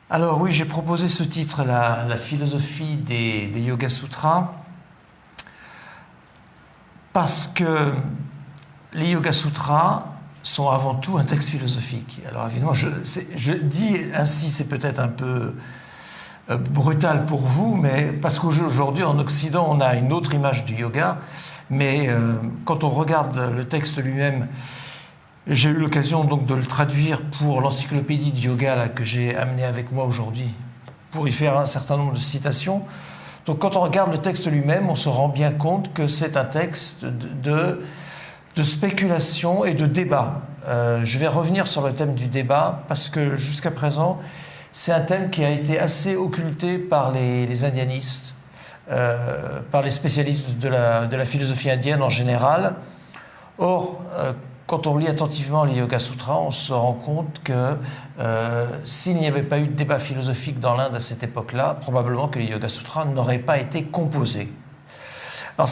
Alors oui, j'ai proposé ce titre, la philosophie des Yoga Sutras, parce que les Yoga Sutras sont avant tout un texte philosophique. Alors évidemment, je dis ainsi, c'est peut-être un peu brutal pour vous, mais parce qu'aujourd'hui en Occident, on a une autre image du yoga, mais quand on regarde le texte lui-même, j'ai eu l'occasion donc de le traduire pour l'encyclopédie du yoga là, que j'ai amené avec moi aujourd'hui, pour y faire un certain nombre de citations. Donc quand on regarde le texte lui-même, on se rend bien compte que c'est un texte de spéculation et de débat. Je vais revenir sur le thème du débat, parce que jusqu'à présent, c'est un thème qui a été assez occulté par les indianistes, par les spécialistes de la philosophie indienne en général. Or, quand on lit attentivement les Yoga Sutras, on se rend compte que s'il n'y avait pas eu de débat philosophique dans l'Inde à cette époque-là, probablement que les Yoga Sutras n'auraient pas été composés. Alors,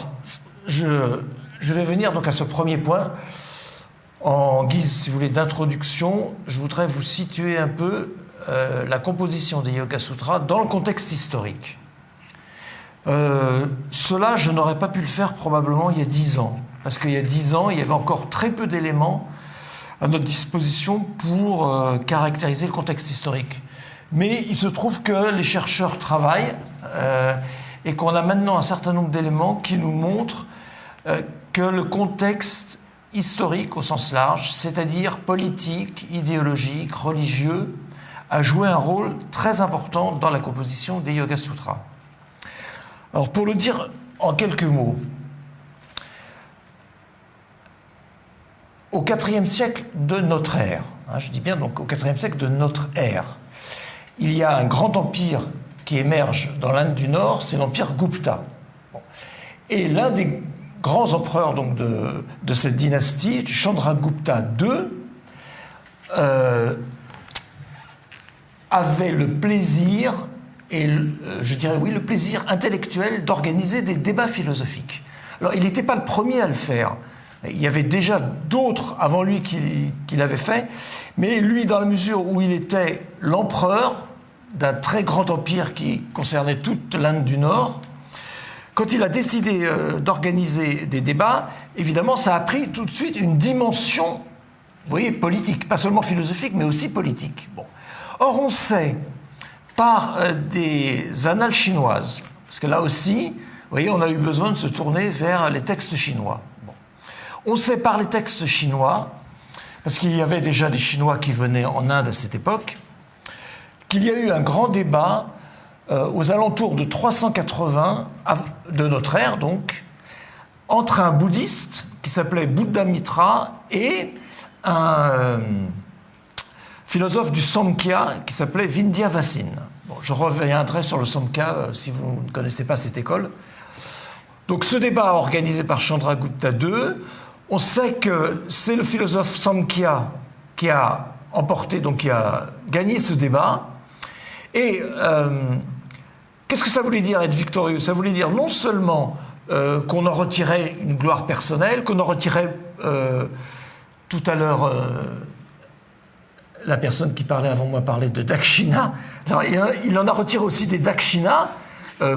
je vais venir donc à ce premier point. En guise, si vous voulez, d'introduction, je voudrais vous situer un peu la composition des Yoga Sutras dans le contexte historique. Cela, je n'aurais pas pu le faire probablement il y a 10 ans. Parce qu'il y a 10 ans, il y avait encore très peu d'éléments à notre disposition pour caractériser le contexte historique. Mais il se trouve que les chercheurs travaillent et qu'on a maintenant un certain nombre d'éléments qui nous montrent que le contexte historique au sens large, c'est-à-dire politique, idéologique, religieux, a joué un rôle très important dans la composition des Yoga Sutras. Alors pour le dire en quelques mots, au IVe siècle de notre ère, je dis bien donc au IVe siècle de notre ère, il y a un grand empire qui émerge dans l'Inde du Nord, c'est l'empire Gupta. Et l'un des grands empereurs donc, de cette dynastie, Chandragupta II, avait le plaisir, et je dirais oui, le plaisir intellectuel d'organiser des débats philosophiques. Alors il n'était pas le premier à le faire. Il y avait déjà d'autres avant lui qui l'avaient fait, mais lui, dans la mesure où il était l'empereur d'un très grand empire qui concernait toute l'Inde du Nord, quand il a décidé d'organiser des débats, évidemment, ça a pris tout de suite une dimension, vous voyez, politique, pas seulement philosophique, mais aussi politique. Bon. Or, on sait, par des annales chinoises, parce que là aussi, vous voyez, on a eu besoin de se tourner vers les textes chinois. On sait par les textes chinois, parce qu'il y avait déjà des Chinois qui venaient en Inde à cette époque, qu'il y a eu un grand débat aux alentours de 380 de notre ère, donc, entre un bouddhiste qui s'appelait Buddhamitra et un philosophe du Samkhya qui s'appelait Vindhyavasina. Bon, je reviendrai sur le Samkhya si vous ne connaissez pas cette école. Donc ce débat organisé par Chandragupta II, on sait que c'est le philosophe Samkhya qui a emporté, donc qui a gagné ce débat. Et qu'est-ce que ça voulait dire être victorieux? Ça voulait dire non seulement qu'on en retirait une gloire personnelle, qu'on en retirait tout à l'heure, la personne qui parlait avant moi parlait de dakshina. Alors, il en a retiré aussi des dakshinas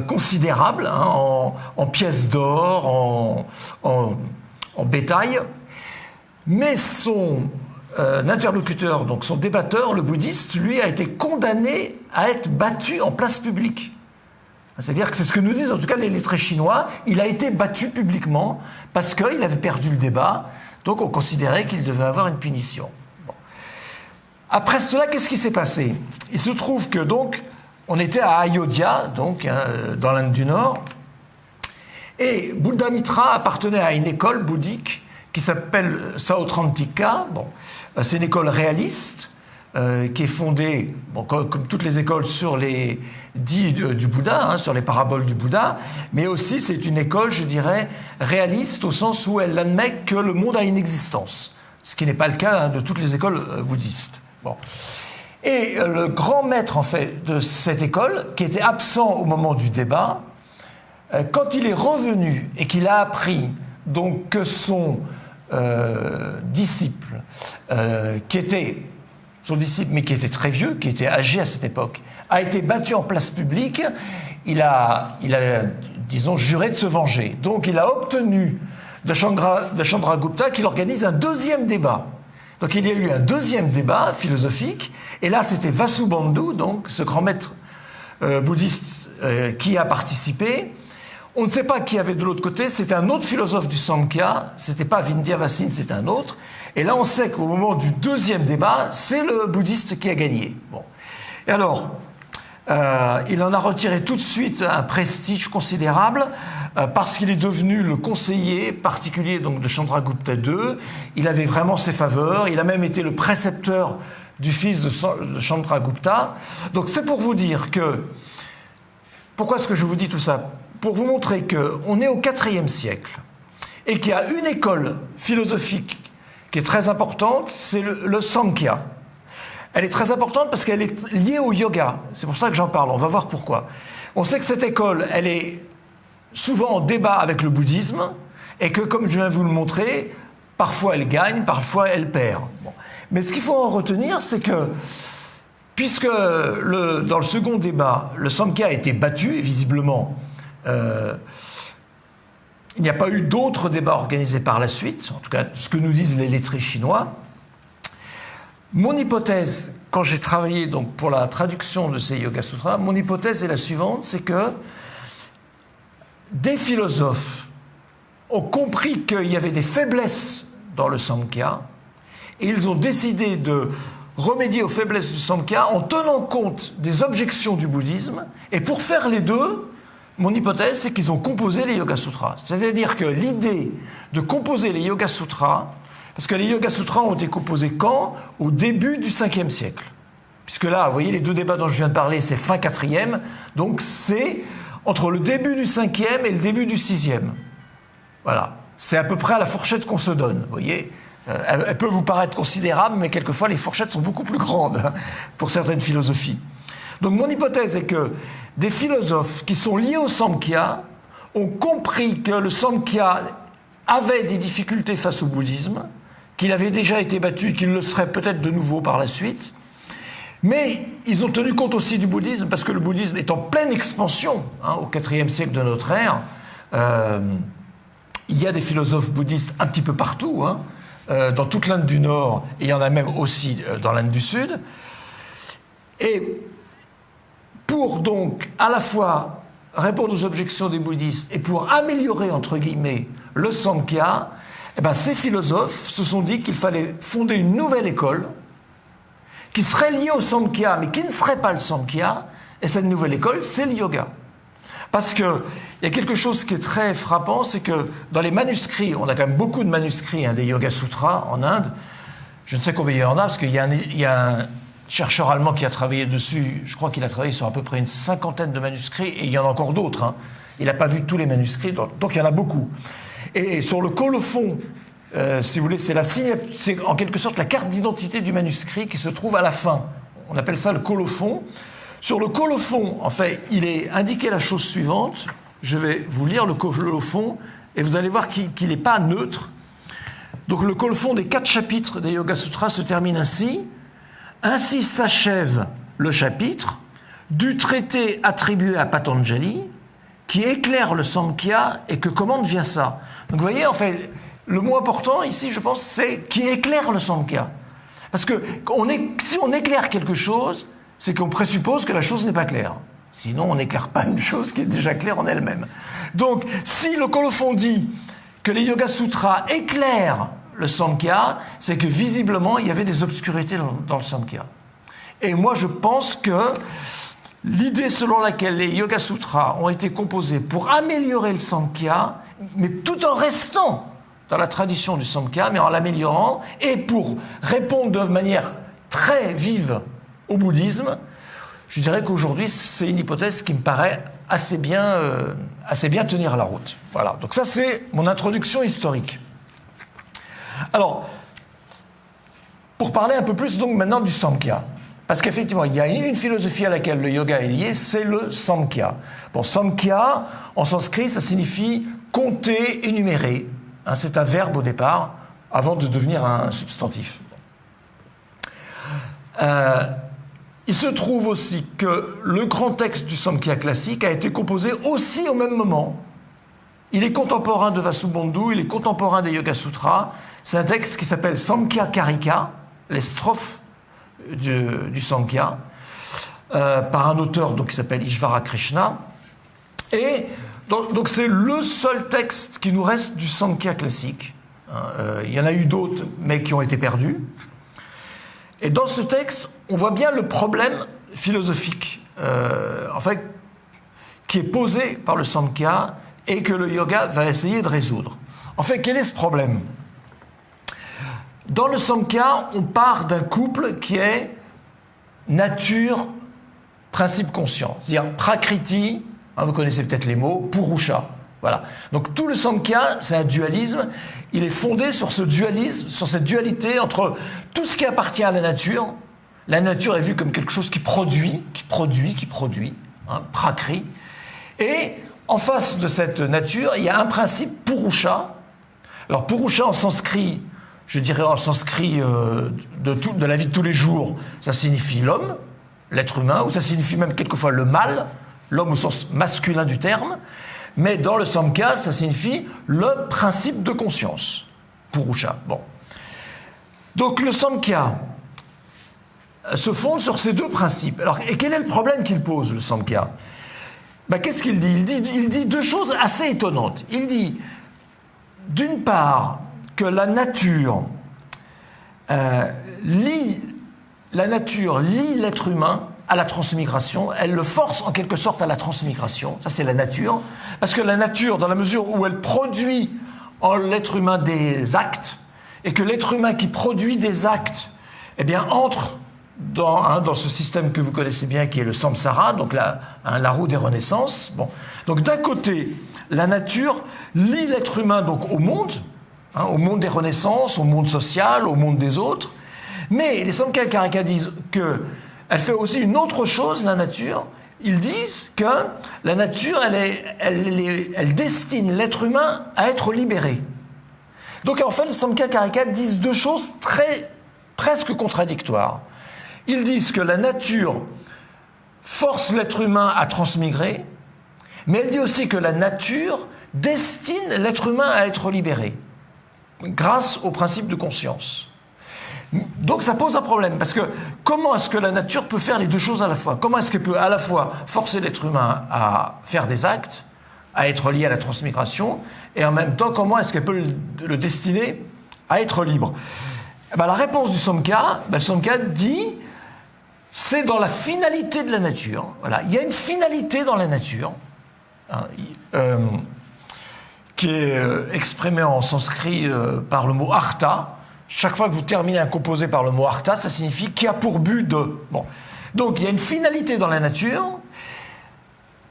considérables, en pièces d'or, en bétail, mais son interlocuteur, donc son débatteur, le bouddhiste, lui a été condamné à être battu en place publique. C'est-à-dire que c'est ce que nous disent en tout cas les lettrés chinois, il a été battu publiquement parce qu'il avait perdu le débat, donc on considérait qu'il devait avoir une punition. Bon. Après cela, qu'est-ce qui s'est passé? Il se trouve que donc, on était à Ayodhya, donc dans l'Inde du Nord, et Buddhamitra appartenait à une école bouddhique qui s'appelle Sautrantika. Bon, c'est une école réaliste qui est fondée, bon, comme toutes les écoles, sur les dits du Bouddha, sur les paraboles du Bouddha, mais aussi c'est une école, je dirais, réaliste au sens où elle admet que le monde a une existence, ce qui n'est pas le cas de toutes les écoles bouddhistes. Bon. Et le grand maître, en fait, de cette école, qui était absent au moment du débat, quand il est revenu et qu'il a appris donc que son disciple, qui était son disciple, mais qui était très vieux, qui était âgé à cette époque, a été battu en place publique. Il a, disons, juré de se venger. Donc il a obtenu de Chandragupta qu'il organise un deuxième débat. Donc il y a eu un deuxième débat philosophique, et là c'était Vasubandhu, donc ce grand maître bouddhiste qui a participé. On ne sait pas qui avait de l'autre côté, c'était un autre philosophe du Samkhya, c'était pas Vindhyavasini, c'était un autre. Et là on sait qu'au moment du deuxième débat, c'est le bouddhiste qui a gagné. Bon. Et alors, il en a retiré tout de suite un prestige considérable, parce qu'il est devenu le conseiller particulier donc, de Chandragupta II. Il avait vraiment ses faveurs, il a même été le précepteur du fils de Chandragupta. Donc c'est pour vous dire que... Pourquoi est-ce que je vous dis tout ça? Pour vous montrer qu'on est au IVe siècle et qu'il y a une école philosophique qui est très importante, c'est le Samkhya. Elle est très importante parce qu'elle est liée au yoga. C'est pour ça que j'en parle, on va voir pourquoi. On sait que cette école, elle est souvent en débat avec le bouddhisme et que, comme je viens de vous le montrer, parfois elle gagne, parfois elle perd. Bon. Mais ce qu'il faut en retenir, c'est que puisque dans le second débat, le Samkhya a été battu, et visiblement, il n'y a pas eu d'autres débats organisés par la suite, en tout cas ce que nous disent les lettrés chinois. Mon hypothèse, quand j'ai travaillé donc, pour la traduction de ces Yoga Sutras, mon hypothèse est la suivante, c'est que des philosophes ont compris qu'il y avait des faiblesses dans le Samkhya et ils ont décidé de remédier aux faiblesses du Samkhya en tenant compte des objections du bouddhisme. Et pour faire les deux, mon hypothèse, c'est qu'ils ont composé les Yoga Sutras. C'est-à-dire que l'idée de composer les Yoga Sutras, parce que les Yoga Sutras ont été composés quand? Au début du 5e siècle. Puisque là, vous voyez, les deux débats dont je viens de parler, c'est fin 4e, donc c'est entre le début du 5e et le début du 6e. Voilà. C'est à peu près à la fourchette qu'on se donne, vous voyez. Elle peut vous paraître considérable, mais quelquefois les fourchettes sont beaucoup plus grandes pour certaines philosophies. Donc mon hypothèse est que des philosophes qui sont liés au Samkhya ont compris que le Samkhya avait des difficultés face au bouddhisme, qu'il avait déjà été battu et qu'il le serait peut-être de nouveau par la suite. Mais ils ont tenu compte aussi du bouddhisme, parce que le bouddhisme est en pleine expansion au IVe siècle de notre ère. Il y a des philosophes bouddhistes un petit peu partout, dans toute l'Inde du Nord, et il y en a même aussi dans l'Inde du Sud. Et pour donc à la fois répondre aux objections des bouddhistes et pour améliorer, entre guillemets, le Samkhya, ces philosophes se sont dit qu'il fallait fonder une nouvelle école qui serait liée au Samkhya, mais qui ne serait pas le Samkhya, et cette nouvelle école, c'est le yoga. Parce qu'il y a quelque chose qui est très frappant, c'est que dans les manuscrits, on a quand même beaucoup de manuscrits des Yoga Sutras en Inde, je ne sais combien il y en a, parce qu'il y a un chercheur allemand qui a travaillé dessus, je crois qu'il a travaillé sur à peu près une 50aine de manuscrits, et il y en a encore d'autres. Il n'a pas vu tous les manuscrits, donc il y en a beaucoup. Et sur le colophon, si vous voulez, c'est en quelque sorte la carte d'identité du manuscrit qui se trouve à la fin. On appelle ça le colophon. Sur le colophon, en fait, il est indiqué la chose suivante. Je vais vous lire le colophon et vous allez voir qu'il n'est pas neutre. Donc le colophon des 4 chapitres des Yoga Sutras se termine ainsi. Ainsi s'achève le chapitre du traité attribué à Patanjali qui éclaire le Samkhya et que comment devient ça. Donc vous voyez, en fait, le mot important ici, je pense, c'est qui éclaire le Samkhya. Parce que si on éclaire quelque chose, c'est qu'on présuppose que la chose n'est pas claire. Sinon, on n'éclaire pas une chose qui est déjà claire en elle-même. Donc, si le colophon dit que les Yoga Sutras éclairent le Samkhya, c'est que visiblement, il y avait des obscurités dans le Samkhya. Et moi, je pense que l'idée selon laquelle les Yoga Sutras ont été composés pour améliorer le Samkhya, mais tout en restant dans la tradition du Samkhya, mais en l'améliorant, et pour répondre de manière très vive au bouddhisme, je dirais qu'aujourd'hui, c'est une hypothèse qui me paraît assez bien tenir la route. Voilà, donc ça c'est mon introduction historique. Alors, pour parler un peu plus donc maintenant du Samkhya, parce qu'effectivement, il y a une philosophie à laquelle le yoga est lié, c'est le Samkhya. Bon, Samkhya, en sanskrit, ça signifie compter, énumérer. C'est un verbe au départ, avant de devenir un substantif. Il se trouve aussi que le grand texte du Samkhya classique a été composé aussi au même moment. Il est contemporain de Vasubandhu, il est contemporain des Yoga Sutras. C'est un texte qui s'appelle Samkhya Karika, les strophes du Samkhya, par un auteur donc, qui s'appelle Ishvara Krishna. Et donc c'est le seul texte qui nous reste du Samkhya classique. Il y en a eu d'autres, mais qui ont été perdus. Et dans ce texte, on voit bien le problème philosophique, en fait, qui est posé par le Samkhya et que le yoga va essayer de résoudre. En fait, quel est ce problème ? Dans le Samkhya, on part d'un couple qui est nature, principe conscient. C'est-à-dire prakriti, vous connaissez peut-être les mots, purusha. Voilà. Donc tout le Samkhya, c'est un dualisme. Il est fondé sur ce dualisme, sur cette dualité entre tout ce qui appartient à la nature. La nature est vue comme quelque chose qui produit, prakri. Et en face de cette nature, il y a un principe purusha. Alors purusha en sanskrit, je dirais en sanskrit de la vie de tous les jours, ça signifie l'homme, l'être humain, ou ça signifie même quelquefois le mâle, l'homme au sens masculin du terme. Mais dans le Samkhya, ça signifie le principe de conscience. Purusha. Bon. Donc le Samkhya se fonde sur ces deux principes. Alors, et quel est le problème qu'il pose, le Samkhya ? Qu'est-ce qu'il dit ? Il dit deux choses assez étonnantes. Il dit, d'une part, que la nature lie l'être humain à la transmigration, elle le force en quelque sorte à la transmigration, ça c'est la nature, parce que la nature, dans la mesure où elle produit en l'être humain des actes, et que l'être humain qui produit des actes, eh bien entre dans ce système que vous connaissez bien qui est le samsara, donc la roue des renaissances. Bon. Donc d'un côté, la nature lie l'être humain donc au monde des renaissances, au monde social, au monde des autres, mais les Samkhya Karika disent que elle fait aussi une autre chose, la nature. Ils disent que la nature, elle destine l'être humain à être libéré. Donc en fait, les Samkhya Karika disent deux choses presque contradictoires. Ils disent que la nature force l'être humain à transmigrer, mais elle dit aussi que la nature destine l'être humain à être libéré, grâce au principe de conscience. Donc ça pose un problème, parce que comment est-ce que la nature peut faire les deux choses à la fois ? Comment est-ce qu'elle peut à la fois forcer l'être humain à faire des actes, à être lié à la transmigration, et en même temps, comment est-ce qu'elle peut le destiner à être libre ? La réponse du Samkhya, le Samkhya dit, c'est dans la finalité de la nature. Voilà. Il y a une finalité dans la nature, qui est exprimée en sanskrit par le mot artha. Chaque fois que vous terminez un composé par le mot artha, ça signifie qui a pour but de. Bon. Donc il y a une finalité dans la nature,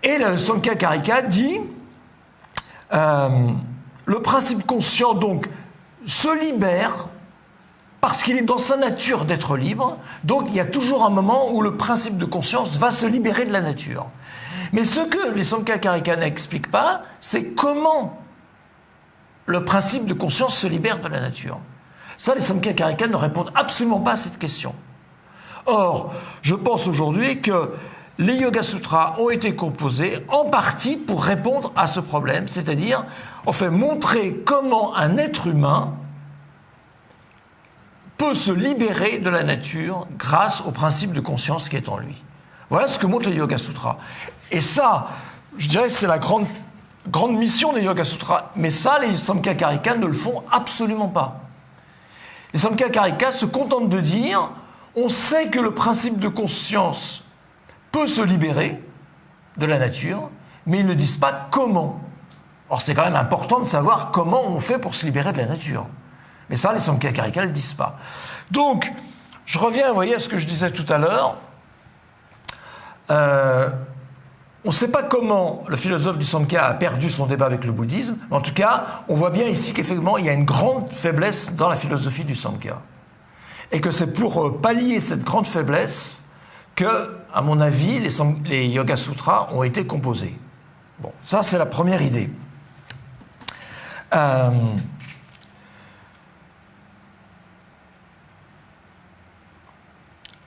et le Samkhya Karika dit le principe conscient donc se libère parce qu'il est dans sa nature d'être libre. Donc il y a toujours un moment où le principe de conscience va se libérer de la nature. Mais ce que les Samkhya Karika n'expliquent pas, c'est comment le principe de conscience se libère de la nature. Ça, les Samkhya Karika ne répondent absolument pas à cette question. Or, je pense aujourd'hui que les Yoga Sutras ont été composés en partie pour répondre à ce problème, c'est-à-dire, on fait montrer comment un être humain peut se libérer de la nature grâce au principe de conscience qui est en lui. Voilà ce que montrent les Yoga Sutras. Et ça, je dirais, c'est la grande mission des Yoga Sutras. Mais ça, les Samkhya Karika ne le font absolument pas. Les Samkhya Karika se contentent de dire on sait que le principe de conscience peut se libérer de la nature, mais ils ne disent pas comment. Or, c'est quand même important de savoir comment on fait pour se libérer de la nature. Mais ça, les Samkhya Karika ne le disent pas. Donc, je reviens, vous voyez, à ce que je disais tout à l'heure. On ne sait pas comment le philosophe du Samkhya a perdu son débat avec le bouddhisme, mais en tout cas, on voit bien ici qu'effectivement, il y a une grande faiblesse dans la philosophie du Samkhya. Et que c'est pour pallier cette grande faiblesse que, à mon avis, les Yoga Sutras ont été composés. Bon, ça, c'est la première idée.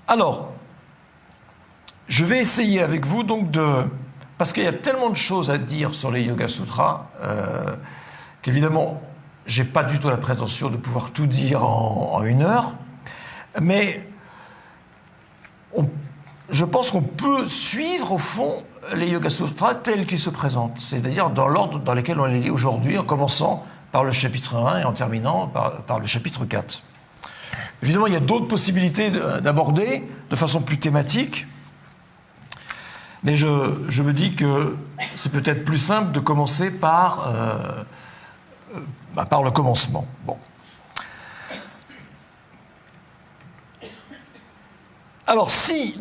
Alors, je vais essayer avec vous donc parce qu'il y a tellement de choses à dire sur les Yoga Sutras qu'évidemment, j'ai pas du tout la prétention de pouvoir tout dire en 1 heure, mais je pense qu'on peut suivre au fond les Yoga Sutras tels qu'ils se présentent, c'est-à-dire dans l'ordre dans lequel on les lit aujourd'hui, en commençant par le chapitre 1 et en terminant par le chapitre 4. Évidemment, il y a d'autres possibilités d'aborder de façon plus thématique, mais je me dis que c'est peut-être plus simple de commencer par le commencement. Bon. Alors, si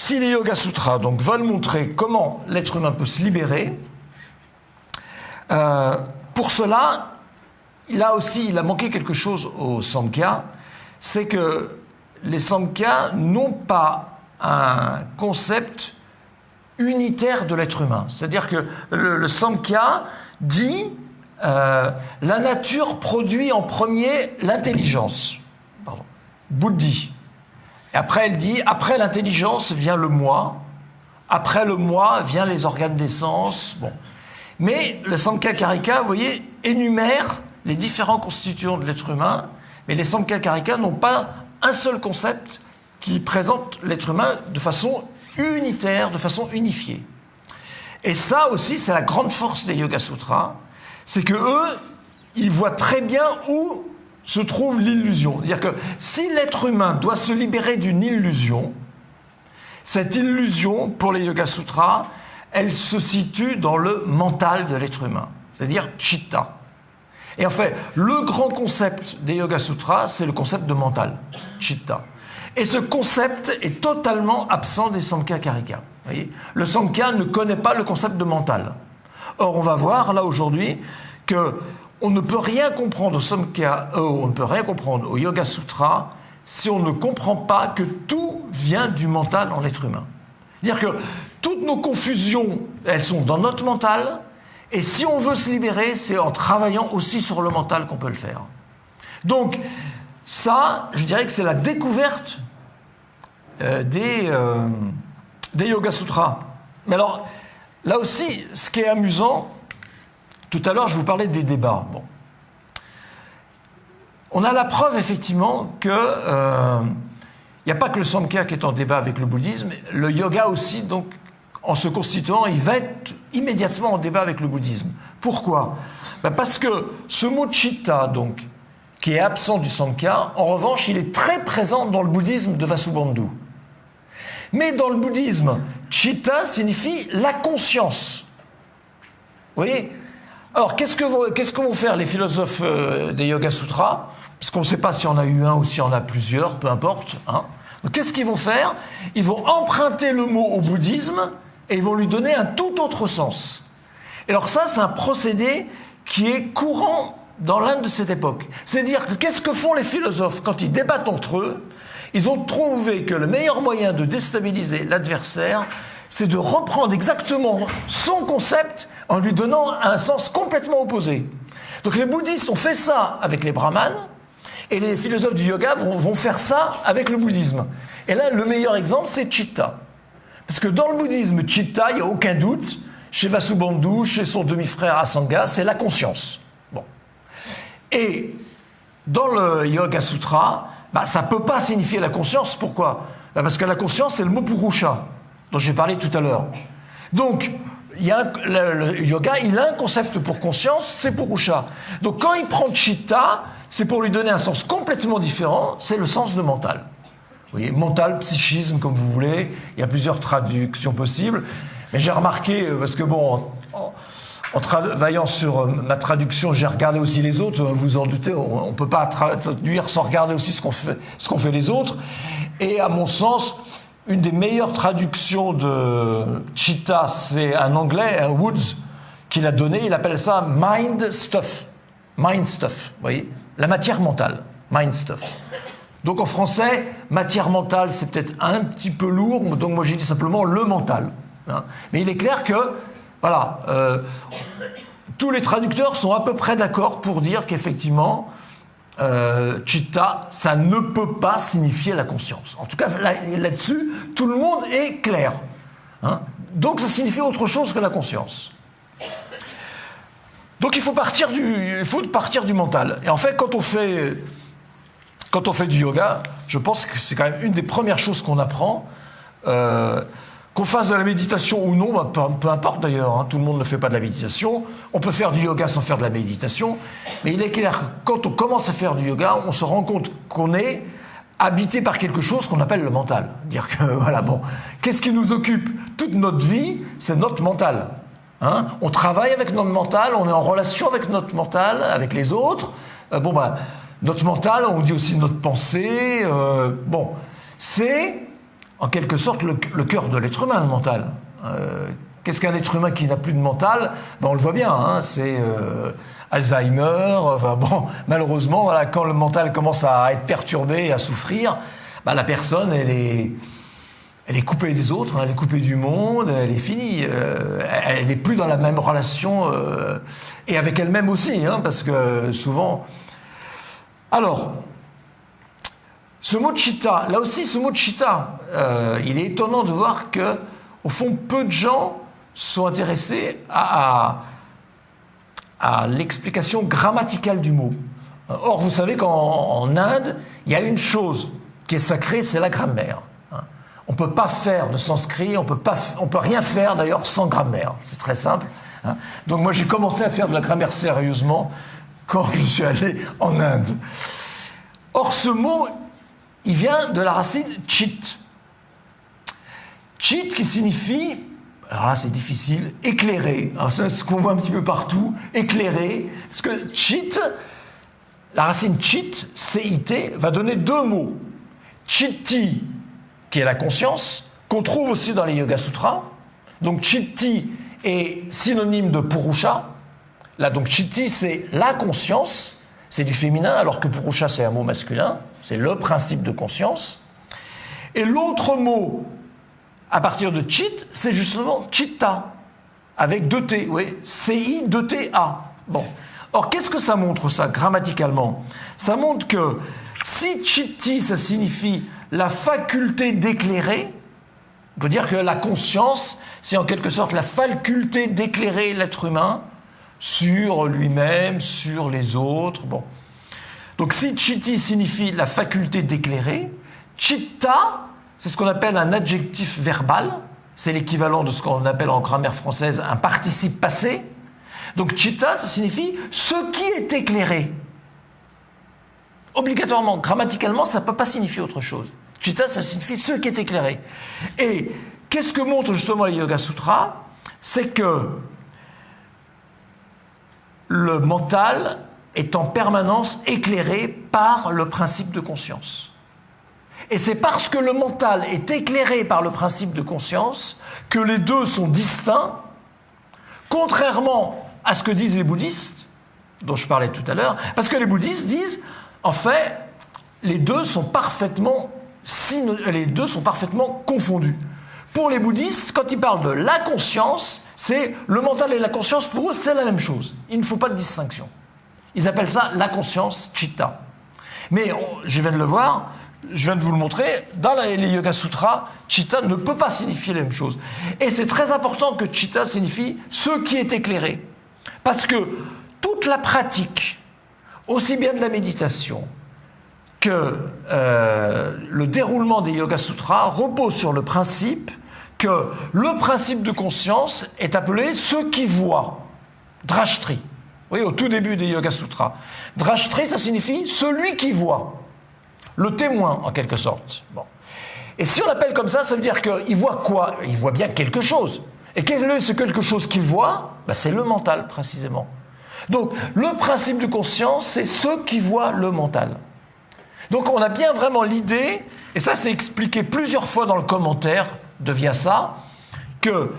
les Yoga Sutras veulent montrer comment l'être humain peut se libérer, pour cela, il a manqué quelque chose aux Samkhya, c'est que les Samkhya n'ont pas un concept unitaire de l'être humain. C'est-à-dire que le Samkhya dit la nature produit en premier l'intelligence, buddhi. Et après, elle dit, après l'intelligence vient le moi, après le moi vient les organes d'essence. Bon. Mais le Samkhya Karika, vous voyez, énumère les différents constituants de l'être humain, mais les Samkhya Karika n'ont pas un seul concept qui présente l'être humain de façon unitaire, de façon unifiée. Et ça aussi, c'est la grande force des Yoga Sutras, c'est que eux, ils voient très bien où se trouve l'illusion. C'est-à-dire que si l'être humain doit se libérer d'une illusion, cette illusion, pour les Yoga Sutras, elle se situe dans le mental de l'être humain, c'est-à-dire chitta. Et en fait, le grand concept des Yoga Sutras, c'est le concept de mental, chitta. Et ce concept est totalement absent des Samkhya Karika. Vous voyez, le Samkhya ne connaît pas le concept de mental. Or, on va voir là aujourd'hui que on ne peut rien comprendre au Samkhya, on ne peut rien comprendre au Yoga Sutra si on ne comprend pas que tout vient du mental en l'être humain. C'est-à-dire que toutes nos confusions, elles sont dans notre mental, et si on veut se libérer, c'est en travaillant aussi sur le mental qu'on peut le faire. Donc, ça, je dirais que c'est la découverte des Yoga Sutras. Mais alors, là aussi, ce qui est amusant, tout à l'heure, je vous parlais des débats. Bon. On a la preuve, effectivement, que il n'y a pas que le Samkhya qui est en débat avec le bouddhisme, le yoga aussi, donc, en se constituant, il va être immédiatement en débat avec le bouddhisme. Pourquoi ? Parce que ce mot chitta, donc, qui est absent du Samkhya, en revanche, il est très présent dans le bouddhisme de Vasubandhu. Mais dans le bouddhisme, chitta signifie la conscience. Vous voyez ? Alors, qu'est-ce que vont faire les philosophes des Yoga Sutras ? Parce qu'on ne sait pas s'il y en a eu un ou s'il y en a plusieurs, peu importe. Hein. Donc, qu'est-ce qu'ils vont faire ? Ils vont emprunter le mot au bouddhisme et ils vont lui donner un tout autre sens. Et alors ça, c'est un procédé qui est courant dans l'Inde de cette époque. C'est-à-dire que qu'est-ce que font les philosophes quand ils débattent entre eux ? Ils ont trouvé que le meilleur moyen de déstabiliser l'adversaire, c'est de reprendre exactement son concept en lui donnant un sens complètement opposé. Donc les bouddhistes ont fait ça avec les brahmanes, et les philosophes du yoga vont faire ça avec le bouddhisme. Et là, le meilleur exemple, c'est chitta. Parce que dans le bouddhisme, chitta, il n'y a aucun doute, chez Vasubandhu, chez son demi-frère Asanga, c'est la conscience. Bon. Et dans le Yoga Sutra, ça ne peut pas signifier la conscience. Pourquoi ? Parce que la conscience, c'est le mot purusha, dont j'ai parlé tout à l'heure. Donc, le yoga, il a un concept pour conscience, c'est purusha. Donc, quand il prend chitta, c'est pour lui donner un sens complètement différent, c'est le sens de mental. Vous voyez, mental, psychisme, comme vous voulez, il y a plusieurs traductions possibles. Mais j'ai remarqué, parce que bon, en travaillant sur ma traduction, j'ai regardé aussi les autres, vous vous en doutez, on ne peut pas traduire sans regarder aussi ce qu'ont fait les autres. Et à mon sens, une des meilleures traductions de Chitta, c'est un Anglais, un Woods, qui l'a donné, il appelle ça mind stuff. Mind stuff, vous voyez, la matière mentale, mind stuff. Donc en français, matière mentale, c'est peut-être un petit peu lourd, donc moi j'ai dit simplement le mental. Hein. Mais il est clair que, voilà, tous les traducteurs sont à peu près d'accord pour dire qu'effectivement, Chitta, ça ne peut pas signifier la conscience. En tout cas, là-dessus, tout le monde est clair. Hein. Donc ça signifie autre chose que la conscience. Donc il faut partir du mental. Et en fait, quand on fait du yoga, je pense que c'est quand même une des premières choses qu'on apprend. Qu'on fasse de la méditation ou non, peu importe d'ailleurs, hein, tout le monde ne fait pas de la méditation. On peut faire du yoga sans faire de la méditation. Mais il est clair que quand on commence à faire du yoga, on se rend compte qu'on est habité par quelque chose qu'on appelle le mental. Dire que, voilà, bon, qu'est-ce qui nous occupe toute notre vie? C'est notre mental. Hein, on travaille avec notre mental, on est en relation avec notre mental, avec les autres. Notre mental, on dit aussi notre pensée. C'est en quelque sorte le cœur de l'être humain, le mental. Qu'est-ce qu'un être humain qui n'a plus de mental? On le voit bien, hein, c'est Alzheimer. Malheureusement, voilà, quand le mental commence à être perturbé, à souffrir, la personne, elle est coupée des autres, elle est coupée du monde, elle est finie. Elle n'est plus dans la même relation, et avec elle-même aussi, hein, parce que souvent... Alors, ce mot chitta, là aussi, il est étonnant de voir que, au fond, peu de gens sont intéressés à l'explication grammaticale du mot. Or, vous savez qu'en Inde, il y a une chose qui est sacrée, c'est la grammaire. On ne peut pas faire de sanskrit, on peut rien faire d'ailleurs sans grammaire. C'est très simple. Donc moi, j'ai commencé à faire de la grammaire sérieusement quand je suis allé en Inde. Or, ce mot, il vient de la racine chit. Chit qui signifie, alors là c'est difficile, éclairé. Alors c'est ce qu'on voit un petit peu partout, éclairé. Parce que chit, la racine chit, C-I-T, va donner deux mots. Chitti, qui est la conscience, qu'on trouve aussi dans les Yoga Sutras. Donc chitti est synonyme de purusha. Là donc chitti c'est la conscience, c'est du féminin, alors que purusha c'est un mot masculin. C'est le principe de conscience. Et l'autre mot, à partir de chit, c'est justement chitta, avec deux T, oui, C-I-2-T-A. Bon. Or, qu'est-ce que ça montre, ça, grammaticalement? Ça montre que si chitti, ça signifie la faculté d'éclairer, on peut dire que la conscience, c'est en quelque sorte la faculté d'éclairer l'être humain sur lui-même, sur les autres, bon. Donc si chitti signifie la faculté d'éclairer, chitta, c'est ce qu'on appelle un adjectif verbal, c'est l'équivalent de ce qu'on appelle en grammaire française un participe passé. Donc chitta, ça signifie ce qui est éclairé. Obligatoirement, grammaticalement, ça ne peut pas signifier autre chose. Chitta, ça signifie ce qui est éclairé. Et qu'est-ce que montrent justement les Yoga Sutras? C'est que le mental est en permanence éclairé par le principe de conscience. Et c'est parce que le mental est éclairé par le principe de conscience que les deux sont distincts, contrairement à ce que disent les bouddhistes, dont je parlais tout à l'heure, parce que les bouddhistes disent, en fait, les deux sont parfaitement confondus. Pour les bouddhistes, quand ils parlent de la conscience, c'est le mental et la conscience, pour eux, c'est la même chose. Il ne faut pas de distinction. Ils appellent ça la conscience, chitta. Mais je viens de le voir, je viens de vous le montrer, dans les Yoga Sutras, chitta ne peut pas signifier la même chose. Et c'est très important que chitta signifie ce qui est éclairé. Parce que toute la pratique, aussi bien de la méditation que le déroulement des Yoga Sutras, repose sur le principe que le principe de conscience est appelé ce qui voit, drashtri. Oui, au tout début des Yoga Sutras. Drashtri, ça signifie celui qui voit. Le témoin, en quelque sorte. Bon. Et si on l'appelle comme ça veut dire qu'il voit quoi? Il voit bien quelque chose. Et quel est ce quelque chose qu'il voit? C'est le mental, précisément. Donc, le principe de conscience, c'est ce qui voit le mental. Donc, on a bien vraiment l'idée, et ça c'est expliqué plusieurs fois dans le commentaire de Vyasa, que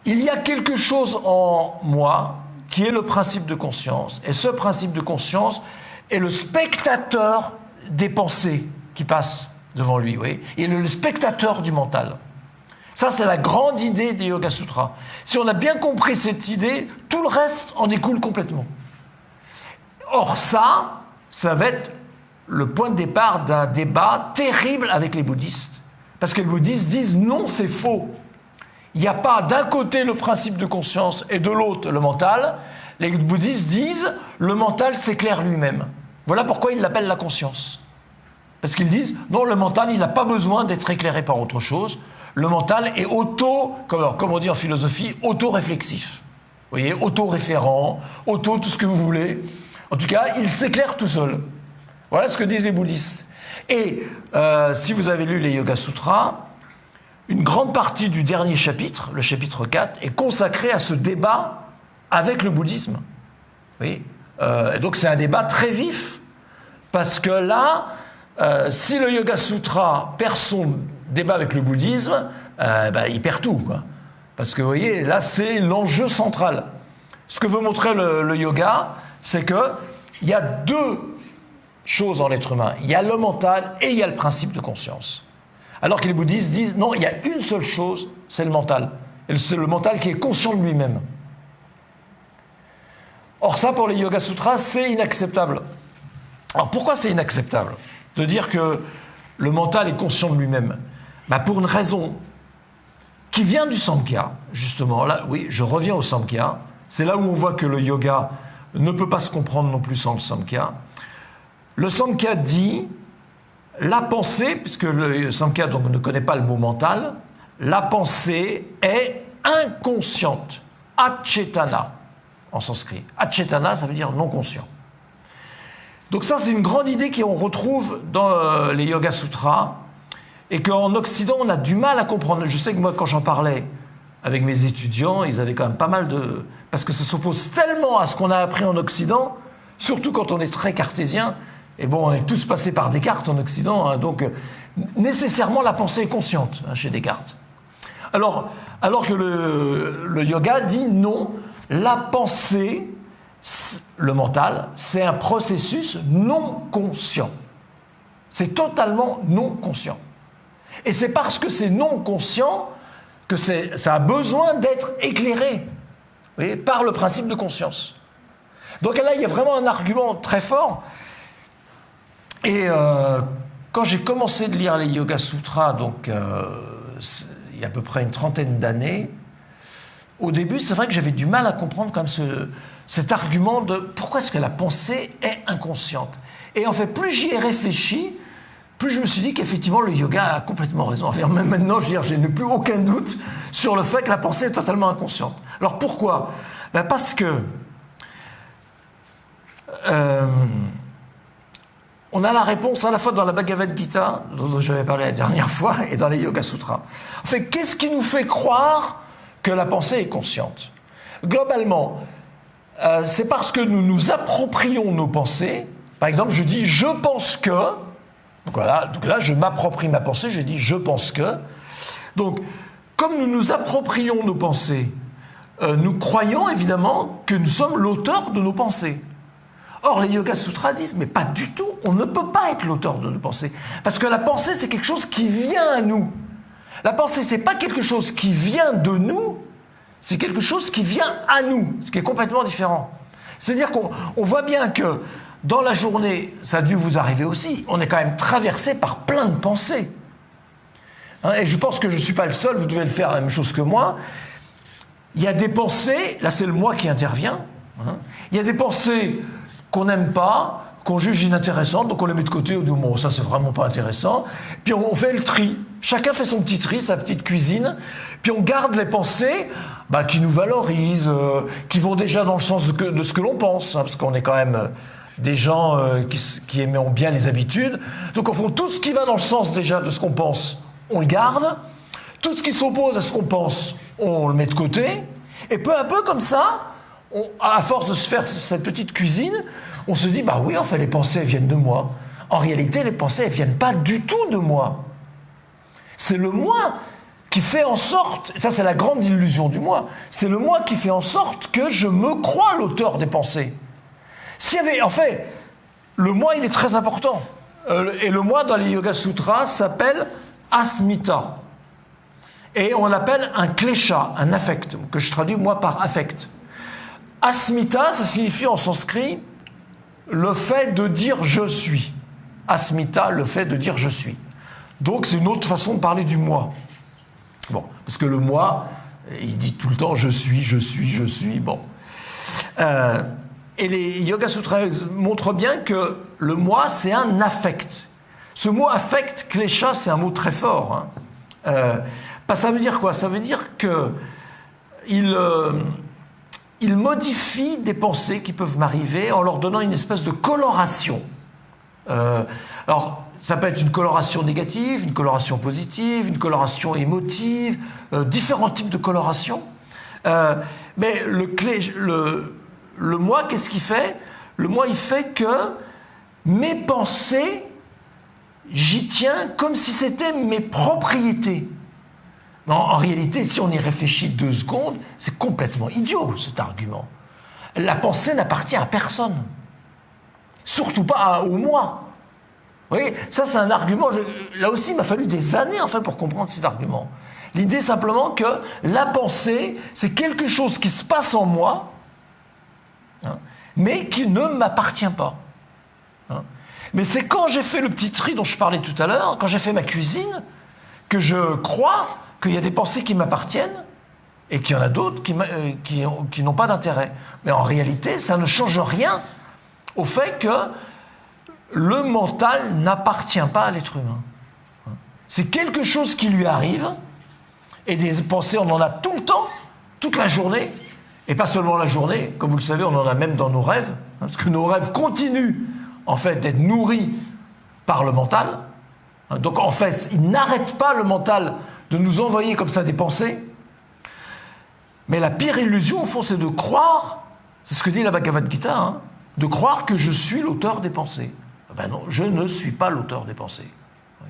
il y a quelque chose en moi qui est le principe de conscience. Et ce principe de conscience est le spectateur des pensées qui passent devant lui. Oui. Il est le spectateur du mental. Ça, c'est la grande idée des Yoga Sutras. Si on a bien compris cette idée, tout le reste en découle complètement. Or ça, ça va être le point de départ d'un débat terrible avec les bouddhistes. Parce que les bouddhistes disent non, c'est faux. Il n'y a pas d'un côté le principe de conscience et de l'autre le mental. Les bouddhistes disent le mental s'éclaire lui-même. Voilà pourquoi ils l'appellent la conscience. Parce qu'ils disent non, le mental, il n'a pas besoin d'être éclairé par autre chose. Le mental est comme on dit en philosophie, auto-réflexif. Vous voyez, auto-référent, tout ce que vous voulez. En tout cas, il s'éclaire tout seul. Voilà ce que disent les bouddhistes. Et si vous avez lu les Yoga Sutras, une grande partie du dernier chapitre, le chapitre 4, est consacrée à ce débat avec le bouddhisme. Oui. Et donc c'est un débat très vif, parce que là, si le Yoga Sutra perd son débat avec le bouddhisme, il perd tout, quoi. Parce que vous voyez, là c'est l'enjeu central. Ce que veut montrer le yoga, c'est qu'il y a deux choses en l'être humain. Il y a le mental et il y a le principe de conscience. Alors que les bouddhistes disent, non, il y a une seule chose, c'est le mental. Et c'est le mental qui est conscient de lui-même. Or ça, pour les Yoga Sutras, c'est inacceptable. Alors pourquoi c'est inacceptable de dire que le mental est conscient de lui-même? Pour une raison qui vient du Samkhya, justement. Là, oui, je reviens au Samkhya. C'est là où on voit que le yoga ne peut pas se comprendre non plus sans le Samkhya. Le Samkhya dit la pensée, puisque le Samkhya donc, ne connaît pas le mot mental, la pensée est inconsciente, achetana en sanskrit. Achetana, ça veut dire non conscient. Donc ça, c'est une grande idée qu'on retrouve dans les Yoga Sutras et qu'en Occident, on a du mal à comprendre. Je sais que moi, quand j'en parlais avec mes étudiants, ils avaient quand même pas mal de... Parce que ça s'oppose tellement à ce qu'on a appris en Occident, surtout quand on est très cartésien. Et bon, on est tous passés par Descartes en Occident, hein, donc nécessairement la pensée est consciente chez Descartes. Alors que le yoga dit non, la pensée, le mental, c'est un processus non conscient. C'est totalement non conscient. Et c'est parce que c'est non conscient que ça a besoin d'être éclairé, vous voyez, par le principe de conscience. Donc là, il y a vraiment un argument très fort. Et quand j'ai commencé de lire les Yoga Sutras, donc il y a à peu près une trentaine d'années, au début, c'est vrai que j'avais du mal à comprendre comme cet argument de pourquoi est-ce que la pensée est inconsciente. Et en fait, plus j'y ai réfléchi, plus je me suis dit qu'effectivement le yoga a complètement raison. Enfin, même maintenant, je n'ai plus aucun doute sur le fait que la pensée est totalement inconsciente. Alors pourquoi ? Parce que on a la réponse à la fois dans la Bhagavad Gita, dont j'avais parlé la dernière fois, et dans les Yoga Sutras. En fait, qu'est-ce qui nous fait croire que la pensée est consciente ? Globalement, c'est parce que nous nous approprions nos pensées. Par exemple, je dis « je pense que ». Donc là, je m'approprie ma pensée, je dis « je pense que ». Donc, comme nous nous approprions nos pensées, nous croyons évidemment que nous sommes l'auteur de nos pensées. Or, les Yoga Sutras disent, mais pas du tout, on ne peut pas être l'auteur de nos pensées. Parce que la pensée, c'est quelque chose qui vient à nous. La pensée, c'est pas quelque chose qui vient de nous, c'est quelque chose qui vient à nous, ce qui est complètement différent. C'est-à-dire qu'on voit bien que dans la journée, ça a dû vous arriver aussi, on est quand même traversé par plein de pensées. Et je pense que je ne suis pas le seul, vous devez le faire la même chose que moi. Il y a des pensées, là c'est le moi qui intervient, il y a des pensées qu'on n'aime pas, qu'on juge inintéressantes, donc on les met de côté, on dit bon, ça c'est vraiment pas intéressant. Puis on fait le tri. Chacun fait son petit tri, sa petite cuisine. Puis on garde les pensées qui nous valorisent, qui vont déjà dans le sens de ce que l'on pense, parce qu'on est quand même des gens qui aiment bien les habitudes. Donc on fait tout ce qui va dans le sens déjà de ce qu'on pense, on le garde. Tout ce qui s'oppose à ce qu'on pense, on le met de côté. Et peu à peu, comme ça, à force de se faire cette petite cuisine, on se dit, oui, en fait, les pensées, elles viennent de moi. En réalité, les pensées, elles viennent pas du tout de moi. C'est le moi qui fait en sorte, ça c'est la grande illusion du moi, c'est le moi qui fait en sorte que je me crois l'auteur des pensées. En fait, le moi, il est très important. Et le moi, dans les Yoga Sutras, s'appelle asmita. Et on l'appelle un klesha, un affect, que je traduis moi par affect. Asmita, ça signifie en sanskrit le fait de dire je suis. Asmita, le fait de dire je suis. Donc c'est une autre façon de parler du moi. Bon, parce que le moi, il dit tout le temps je suis, je suis, je suis. Bon. Et les Yoga Sutras montrent bien que le moi, c'est un affect. Ce mot affect, klesha, c'est un mot très fort. Ça veut dire quoi? Ça veut dire qu'il modifie des pensées qui peuvent m'arriver en leur donnant une espèce de coloration. Alors, ça peut être une coloration négative, une coloration positive, une coloration émotive, différents types de colorations. Mais le moi, qu'est-ce qu'il fait? Le moi, il fait que mes pensées, j'y tiens comme si c'était mes propriétés. Non, en réalité, si on y réfléchit 2 secondes, c'est complètement idiot, cet argument. La pensée n'appartient à personne. Surtout pas au moi. Vous voyez, ça c'est un argument, là aussi il m'a fallu des années enfin pour comprendre cet argument. L'idée simplement que la pensée, c'est quelque chose qui se passe en moi, mais qui ne m'appartient pas. Mais c'est quand j'ai fait le petit tri dont je parlais tout à l'heure, quand j'ai fait ma cuisine, que je crois qu'il y a des pensées qui m'appartiennent et qu'il y en a d'autres qui n'ont pas d'intérêt. Mais en réalité, ça ne change rien au fait que le mental n'appartient pas à l'être humain. C'est quelque chose qui lui arrive, et des pensées, on en a tout le temps, toute la journée, et pas seulement la journée, comme vous le savez, on en a même dans nos rêves, parce que nos rêves continuent, en fait, d'être nourris par le mental. Donc, en fait, ils n'arrêtent pas le mental de nous envoyer comme ça des pensées. Mais la pire illusion, au fond, c'est de croire, c'est ce que dit la Bhagavad Gita, de croire que je suis l'auteur des pensées. Ben non, je ne suis pas l'auteur des pensées. Oui.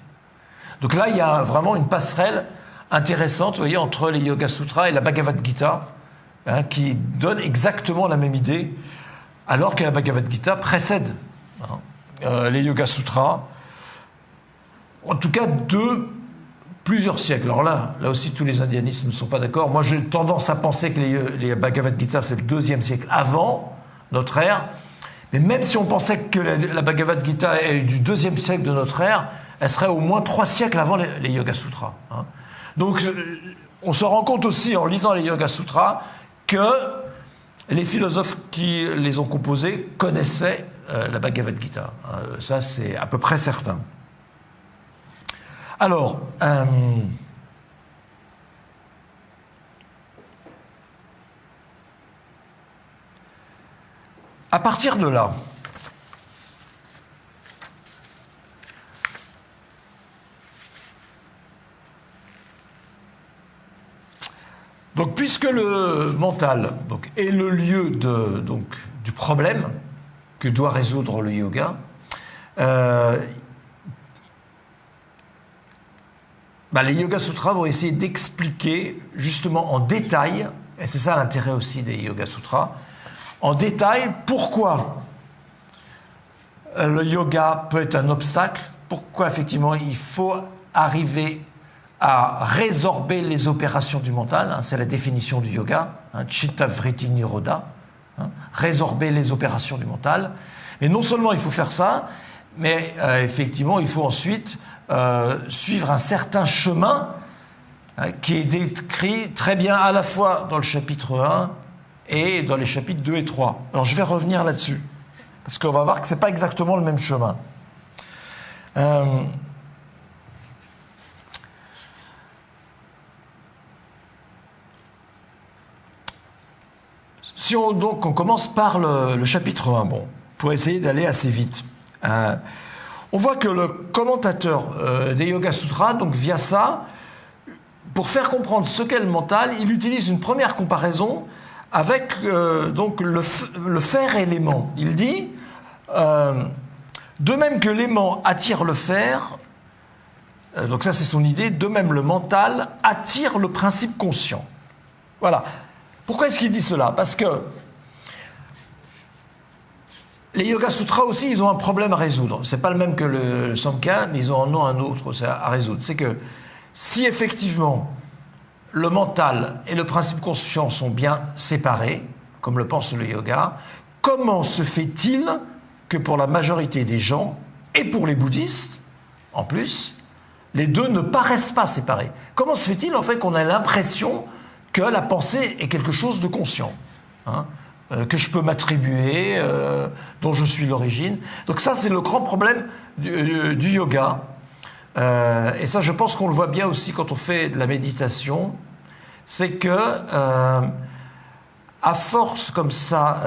Donc là, il y a vraiment une passerelle intéressante, vous voyez, entre les Yoga Sutras et la Bhagavad Gita, qui donne exactement la même idée, alors que la Bhagavad Gita précède les Yoga Sutras, en tout cas de plusieurs siècles. Alors là aussi, tous les indianistes ne sont pas d'accord. Moi, j'ai tendance à penser que les Bhagavad Gita, c'est le 2e siècle avant notre ère. Mais même si on pensait que la Bhagavad Gita est du 2e siècle de notre ère, elle serait au moins 3 siècles avant les Yoga Sutras. Donc, on se rend compte aussi, en lisant les Yoga Sutras, que les philosophes qui les ont composés connaissaient la Bhagavad Gita. Ça, c'est à peu près certain. Alors, à partir de là, donc puisque le mental est le lieu du problème que doit résoudre le yoga, les Yoga Sutras vont essayer d'expliquer justement en détail, et c'est ça l'intérêt aussi des Yoga Sutras, en détail pourquoi le yoga peut être un obstacle, pourquoi effectivement il faut arriver à résorber les opérations du mental, c'est la définition du yoga, Chitta Vritti Nirodha, résorber les opérations du mental. Mais non seulement il faut faire ça, mais effectivement il faut ensuite suivre un certain chemin qui est décrit très bien à la fois dans le chapitre 1 et dans les chapitres 2 et 3. Alors je vais revenir là-dessus, parce qu'on va voir que ce n'est pas exactement le même chemin. Si on commence par le chapitre 1, pour essayer d'aller assez vite. On voit que le commentateur des Yoga Sutras, via ça, pour faire comprendre ce qu'est le mental, il utilise une première comparaison avec le fer élément. Il dit, de même que l'aimant attire le fer, donc ça c'est son idée, de même le mental attire le principe conscient. Voilà. Pourquoi est-ce qu'il dit cela? Parce que les Yoga Sutras aussi, ils ont un problème à résoudre. C'est pas le même que le Samkhya, mais ils en ont un autre aussi à résoudre. C'est que si effectivement le mental et le principe conscient sont bien séparés, comme le pense le yoga, comment se fait-il que pour la majorité des gens, et pour les bouddhistes, en plus, les deux ne paraissent pas séparés. Comment se fait-il, en fait, qu'on a l'impression que la pensée est quelque chose de conscient, hein, que je peux m'attribuer, dont je suis l'origine. Donc ça, c'est le grand problème du yoga. Et ça, je pense qu'on le voit bien aussi quand on fait de la méditation. C'est que, à force comme ça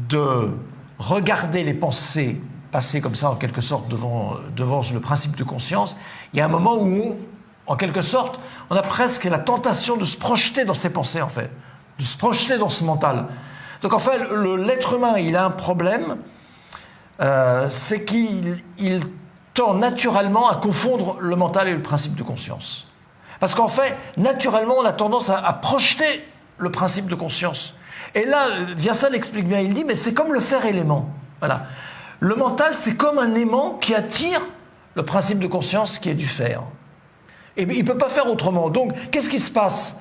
de regarder les pensées passer comme ça, en quelque sorte, devant le principe de conscience, il y a un moment où, en quelque sorte, on a presque la tentation de se projeter dans ces pensées, en fait, de se projeter dans ce mental. Donc, en fait, l'être humain, il a un problème, c'est qu'il tend naturellement à confondre le mental et le principe de conscience. Parce qu'en fait, naturellement, on a tendance à projeter le principe de conscience. Et là, Vyasa l'explique bien, il dit, mais c'est comme le fer-élément. Voilà. Le mental, c'est comme un aimant qui attire le principe de conscience qui est du fer. Et il ne peut pas faire autrement. Donc, qu'est-ce qui se passe?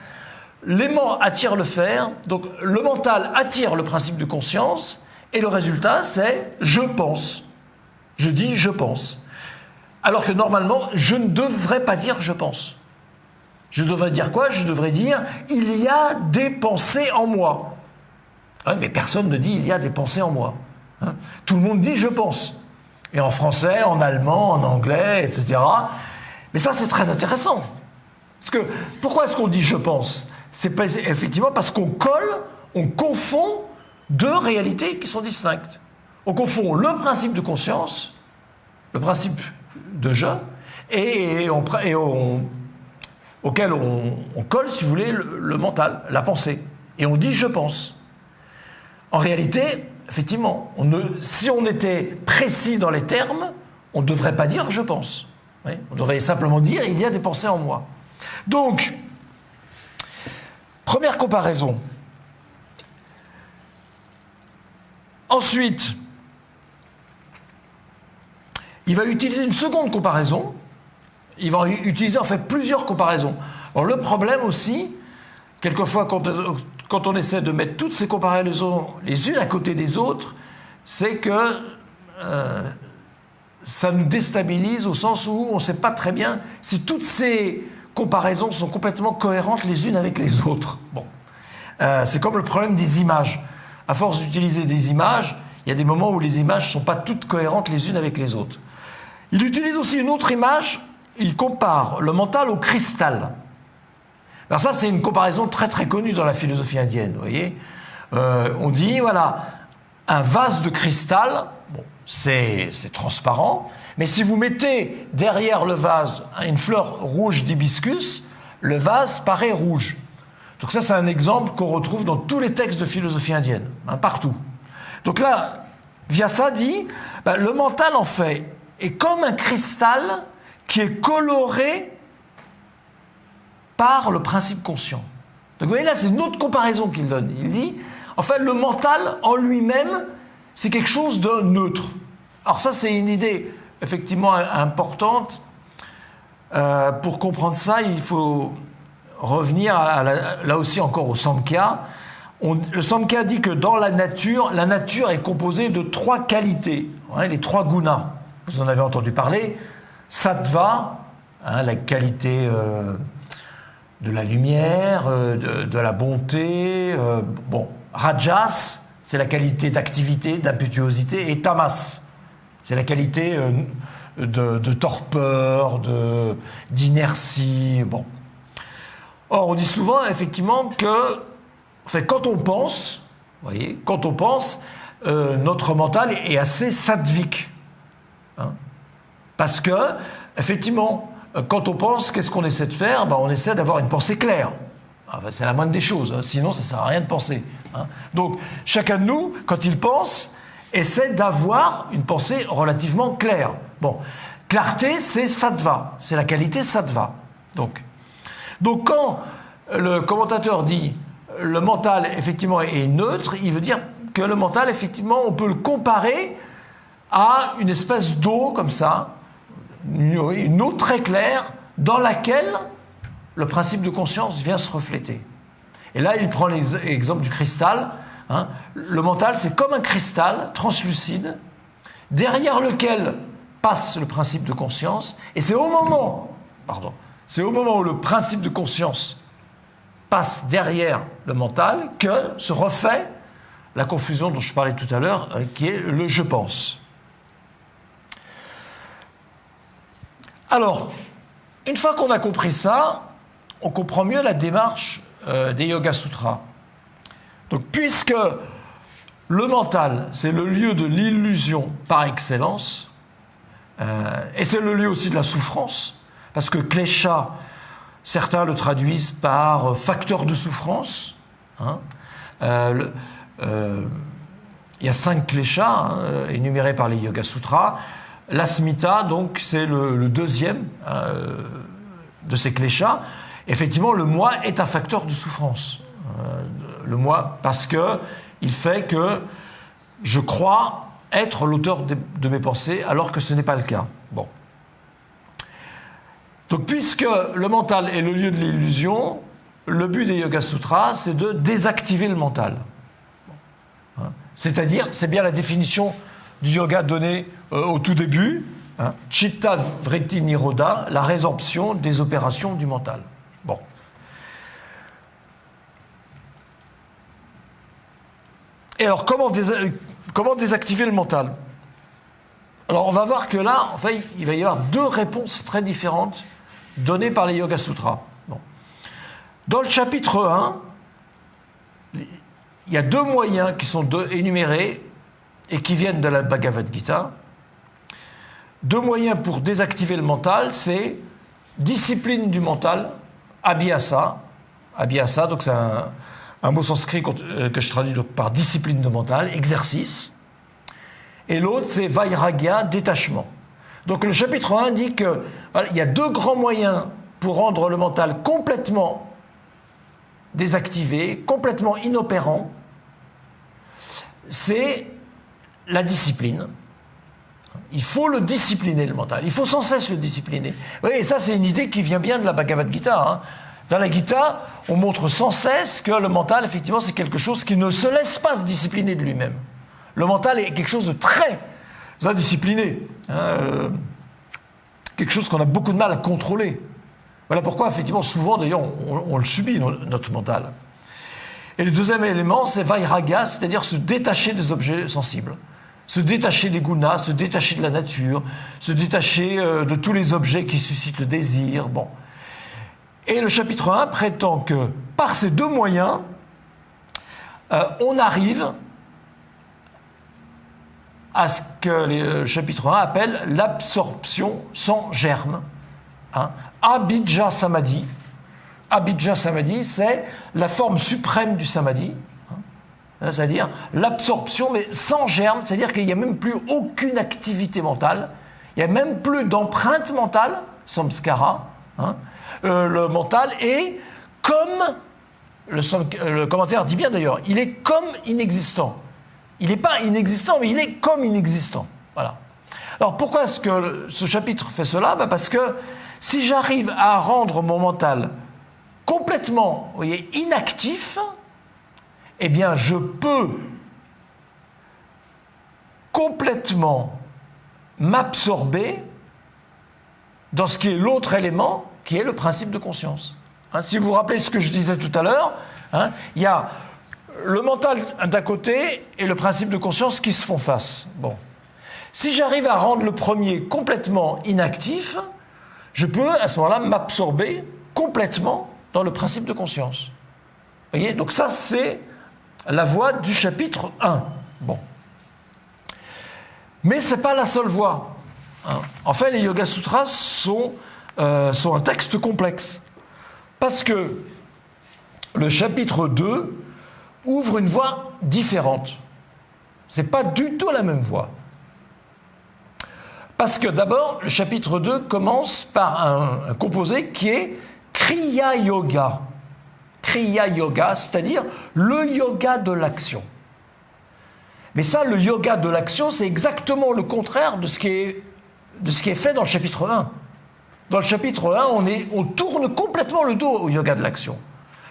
L'aimant attire le fer, donc le mental attire le principe de conscience, et le résultat, c'est « je pense ». Je dis « je pense ». Alors que normalement, je ne devrais pas dire « je pense ». Je devrais dire quoi? Je devrais dire « il y a des pensées en moi ». Ouais, mais personne ne dit « il y a des pensées en moi ». Hein? Tout le monde dit « je pense ». Et en français, en allemand, en anglais, etc. Mais ça, c'est très intéressant. Parce que, pourquoi est-ce qu'on dit « je pense » ? C'est effectivement parce qu'on colle, on confond deux réalités qui sont distinctes. On confond le principe de conscience, le principe de je, auquel on colle, si vous voulez, le mental, la pensée. Et on dit « je pense ». En réalité, effectivement, si on était précis dans les termes, on ne devrait pas dire « je pense ». Oui, on devrait simplement dire « il y a des pensées en moi ». Donc, première comparaison. Ensuite, il va utiliser une seconde comparaison. Il va utiliser en fait plusieurs comparaisons. Alors le problème aussi, quelquefois quand on essaie de mettre toutes ces comparaisons les unes à côté des autres, c'est que ça nous déstabilise au sens où on ne sait pas très bien si toutes ces comparaisons sont complètement cohérentes les unes avec les autres. Bon. C'est comme le problème des images. À force d'utiliser des images, il y a des moments où les images ne sont pas toutes cohérentes les unes avec les autres. Il utilise aussi une autre image, il compare le mental au cristal. Alors ça, c'est une comparaison très très connue dans la philosophie indienne, vous voyez. On dit, voilà, un vase de cristal, bon, c'est transparent, mais si vous mettez derrière le vase une fleur rouge d'hibiscus, le vase paraît rouge. Donc ça, c'est un exemple qu'on retrouve dans tous les textes de philosophie indienne, hein, partout. Donc là, Vyasa dit, le mental, en fait, est comme un cristal qui est coloré par le principe conscient. Donc vous voyez, là, c'est une autre comparaison qu'il donne. Il dit, en fait, le mental, en lui-même, c'est quelque chose de neutre. Alors ça, c'est une idée, effectivement, importante. Pour comprendre ça, il faut revenir là aussi encore au Samkhya. Le Samkhya dit que dans la nature est composée de 3 qualités, hein, les 3 gunas. Vous en avez entendu parler. Sattva, hein, la qualité de la lumière, de la bonté. Rajas, c'est la qualité d'activité, d'impétuosité. Et Tamas, c'est la qualité de torpeur, d'inertie. Bon. Or, on dit souvent, effectivement, que quand on pense, vous voyez, notre mental est assez sattvique. Hein, parce que, effectivement, quand on pense, qu'est-ce qu'on essaie de faire? On essaie d'avoir une pensée claire. Enfin, c'est la moindre des choses, hein, sinon ça ne sert à rien de penser. Hein. Donc, chacun de nous, quand il pense, essaie d'avoir une pensée relativement claire. Bon, clarté, c'est sattva, c'est la qualité sattva. Donc quand le commentateur dit le mental, effectivement, est neutre, il veut dire que le mental, effectivement, on peut le comparer à une espèce d'eau, comme ça, une eau très claire, dans laquelle le principe de conscience vient se refléter. Et là, il prend l'exemple du cristal. hein. Le mental, c'est comme un cristal translucide, derrière lequel passe le principe de conscience, et c'est au moment où le principe de conscience passe derrière le mental que se refait la confusion dont je parlais tout à l'heure, qui est le « je pense ». Alors, une fois qu'on a compris ça, on comprend mieux la démarche des Yoga Sutras. Donc, puisque le mental, c'est le lieu de l'illusion par excellence, et c'est le lieu aussi de la souffrance, parce que klesha, certains le traduisent par facteur de souffrance. Hein. Il y a 5 kleshas énumérés par les Yoga Sutras. L'asmita, donc, c'est le deuxième de ces kleshas. Effectivement, le moi est un facteur de souffrance. Le moi, parce qu'il fait que je crois être l'auteur de mes pensées, alors que ce n'est pas le cas. Bon. Donc, puisque le mental est le lieu de l'illusion, le but des Yoga Sutras, c'est de désactiver le mental. C'est-à-dire, c'est bien la définition du yoga donnée au tout début, hein, Chitta Vritti Nirodha, la résorption des opérations du mental. Bon. Et alors, comment désactiver le mental? Alors, on va voir que là, en fait, il va y avoir 2 réponses très différentes données par les Yoga Sutras. Bon. Dans le chapitre 1, il y a 2 moyens qui sont énumérés et qui viennent de la Bhagavad Gita. 2 moyens pour désactiver le mental, c'est discipline du mental, abhyasa. Abhyasa, donc c'est un mot sanskrit que je traduis donc par discipline de mental, exercice. Et l'autre, c'est vairagya, détachement. Donc le chapitre 1 dit qu'il y a 2 grands moyens pour rendre le mental complètement désactivé, complètement inopérant. C'est la discipline. Il faut le discipliner, le mental. Il faut sans cesse le discipliner. Oui, et ça, c'est une idée qui vient bien de la Bhagavad Gita. Hein. Dans la Gita, on montre sans cesse que le mental, effectivement, c'est quelque chose qui ne se laisse pas se discipliner de lui-même. Le mental est quelque chose de très indiscipliné. Hein, quelque chose qu'on a beaucoup de mal à contrôler. Voilà pourquoi, effectivement, souvent, d'ailleurs, on le subit, notre mental. Et le deuxième élément, c'est vairagya, c'est-à-dire se détacher des objets sensibles. Se détacher des gunas, se détacher de la nature, se détacher de tous les objets qui suscitent le désir. Bon. Et le chapitre 1 prétend que, par ces 2 moyens, on arrive à ce que le chapitre 1 appelle l'absorption sans germe. Hein. Abhijja Samadhi. Abhijja Samadhi, c'est la forme suprême du samadhi. Hein. C'est-à-dire l'absorption, mais sans germe, c'est-à-dire qu'il n'y a même plus aucune activité mentale, il n'y a même plus d'empreinte mentale, samskara. Hein. Le mental est comme, le commentaire dit bien d'ailleurs, il est comme inexistant. Il n'est pas inexistant, mais il est comme inexistant. Voilà. Alors pourquoi est-ce que ce chapitre fait cela? Parce que si j'arrive à rendre mon mental complètement, vous voyez, inactif, eh bien je peux complètement m'absorber dans ce qui est l'autre élément, qui est le principe de conscience. Hein, si vous vous rappelez ce que je disais tout à l'heure, hein, il y a le mental d'un côté et le principe de conscience qui se font face. Bon. Si j'arrive à rendre le premier complètement inactif, je peux à ce moment-là m'absorber complètement dans le principe de conscience. Vous voyez? Donc ça, c'est la voie du chapitre 1. Bon. Mais ce n'est pas la seule voie. Hein. En fait, les Yoga Sutras sont un texte complexe. Parce que le chapitre 2 ouvre une voie différente. Ce n'est pas du tout la même voie. Parce que d'abord, le chapitre 2 commence par un composé qui est Kriya Yoga. Kriya Yoga, c'est-à-dire le yoga de l'action. Mais ça, le yoga de l'action, c'est exactement le contraire de ce qui est fait dans le chapitre 1. Dans le chapitre 1, on tourne complètement le dos au yoga de l'action,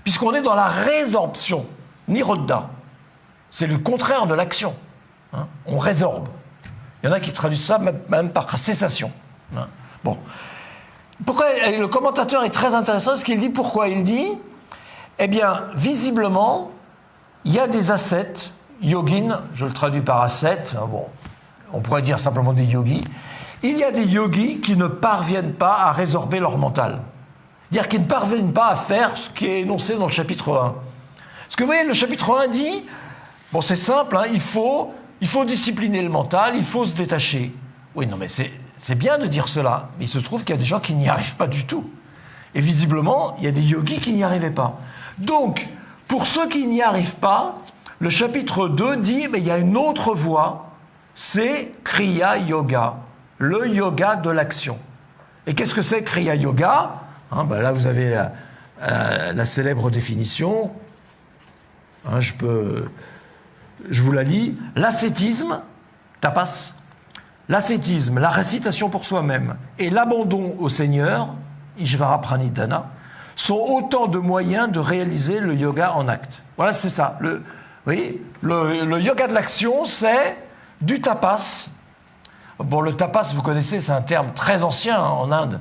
puisqu'on est dans la résorption, nirodha. C'est le contraire de l'action. Hein. On résorbe. Il y en a qui traduisent ça même par cessation. Hein. Bon. Pourquoi le commentateur est très intéressant, ce qu'il dit. Pourquoi il dit, eh bien, visiblement, il y a des ascètes, yogin, je le traduis par ascète, bon, on pourrait dire simplement des yogis. Il y a des yogis qui ne parviennent pas à résorber leur mental. C'est-à-dire qu'ils ne parviennent pas à faire ce qui est énoncé dans le chapitre 1. Parce que vous voyez, le chapitre 1 dit, bon, c'est simple, hein, il faut discipliner le mental, il faut se détacher. Oui, non, mais c'est bien de dire cela, mais il se trouve qu'il y a des gens qui n'y arrivent pas du tout. Et visiblement, il y a des yogis qui n'y arrivaient pas. Donc, pour ceux qui n'y arrivent pas, le chapitre 2 dit, mais il y a une autre voie, c'est Kriya Yoga, le yoga de l'action. Et qu'est-ce que c'est Kriya Yoga? Hein, ben là, vous avez la célèbre définition. Hein, je vous la lis. L'ascétisme, tapas, l'ascétisme, la récitation pour soi-même et l'abandon au Seigneur, Ishvara Pranidhana, sont autant de moyens de réaliser le yoga en acte. Voilà, c'est ça. Vous voyez, le yoga de l'action, c'est du tapas. Bon, le tapas, vous connaissez, c'est un terme très ancien en Inde.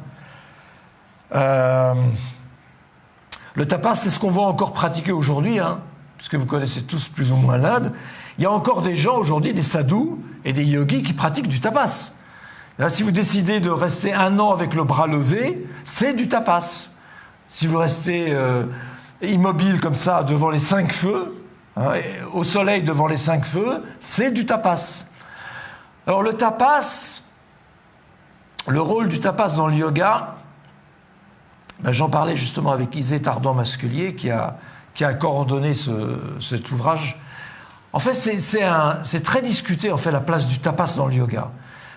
Le tapas, c'est ce qu'on voit encore pratiquer aujourd'hui, hein, puisque vous connaissez tous plus ou moins l'Inde. Il y a encore des gens aujourd'hui, des sadhus et des yogis qui pratiquent du tapas. Là, si vous décidez de rester 1 an avec le bras levé, c'est du tapas. Si vous restez immobile comme ça devant les 5 feux, hein, au soleil devant les 5 feux, c'est du tapas. Alors le tapas, le rôle du tapas dans le yoga, ben, j'en parlais justement avec Isée Tardan-Masculier qui a coordonné cet ouvrage. En fait, c'est très discuté en fait la place du tapas dans le yoga.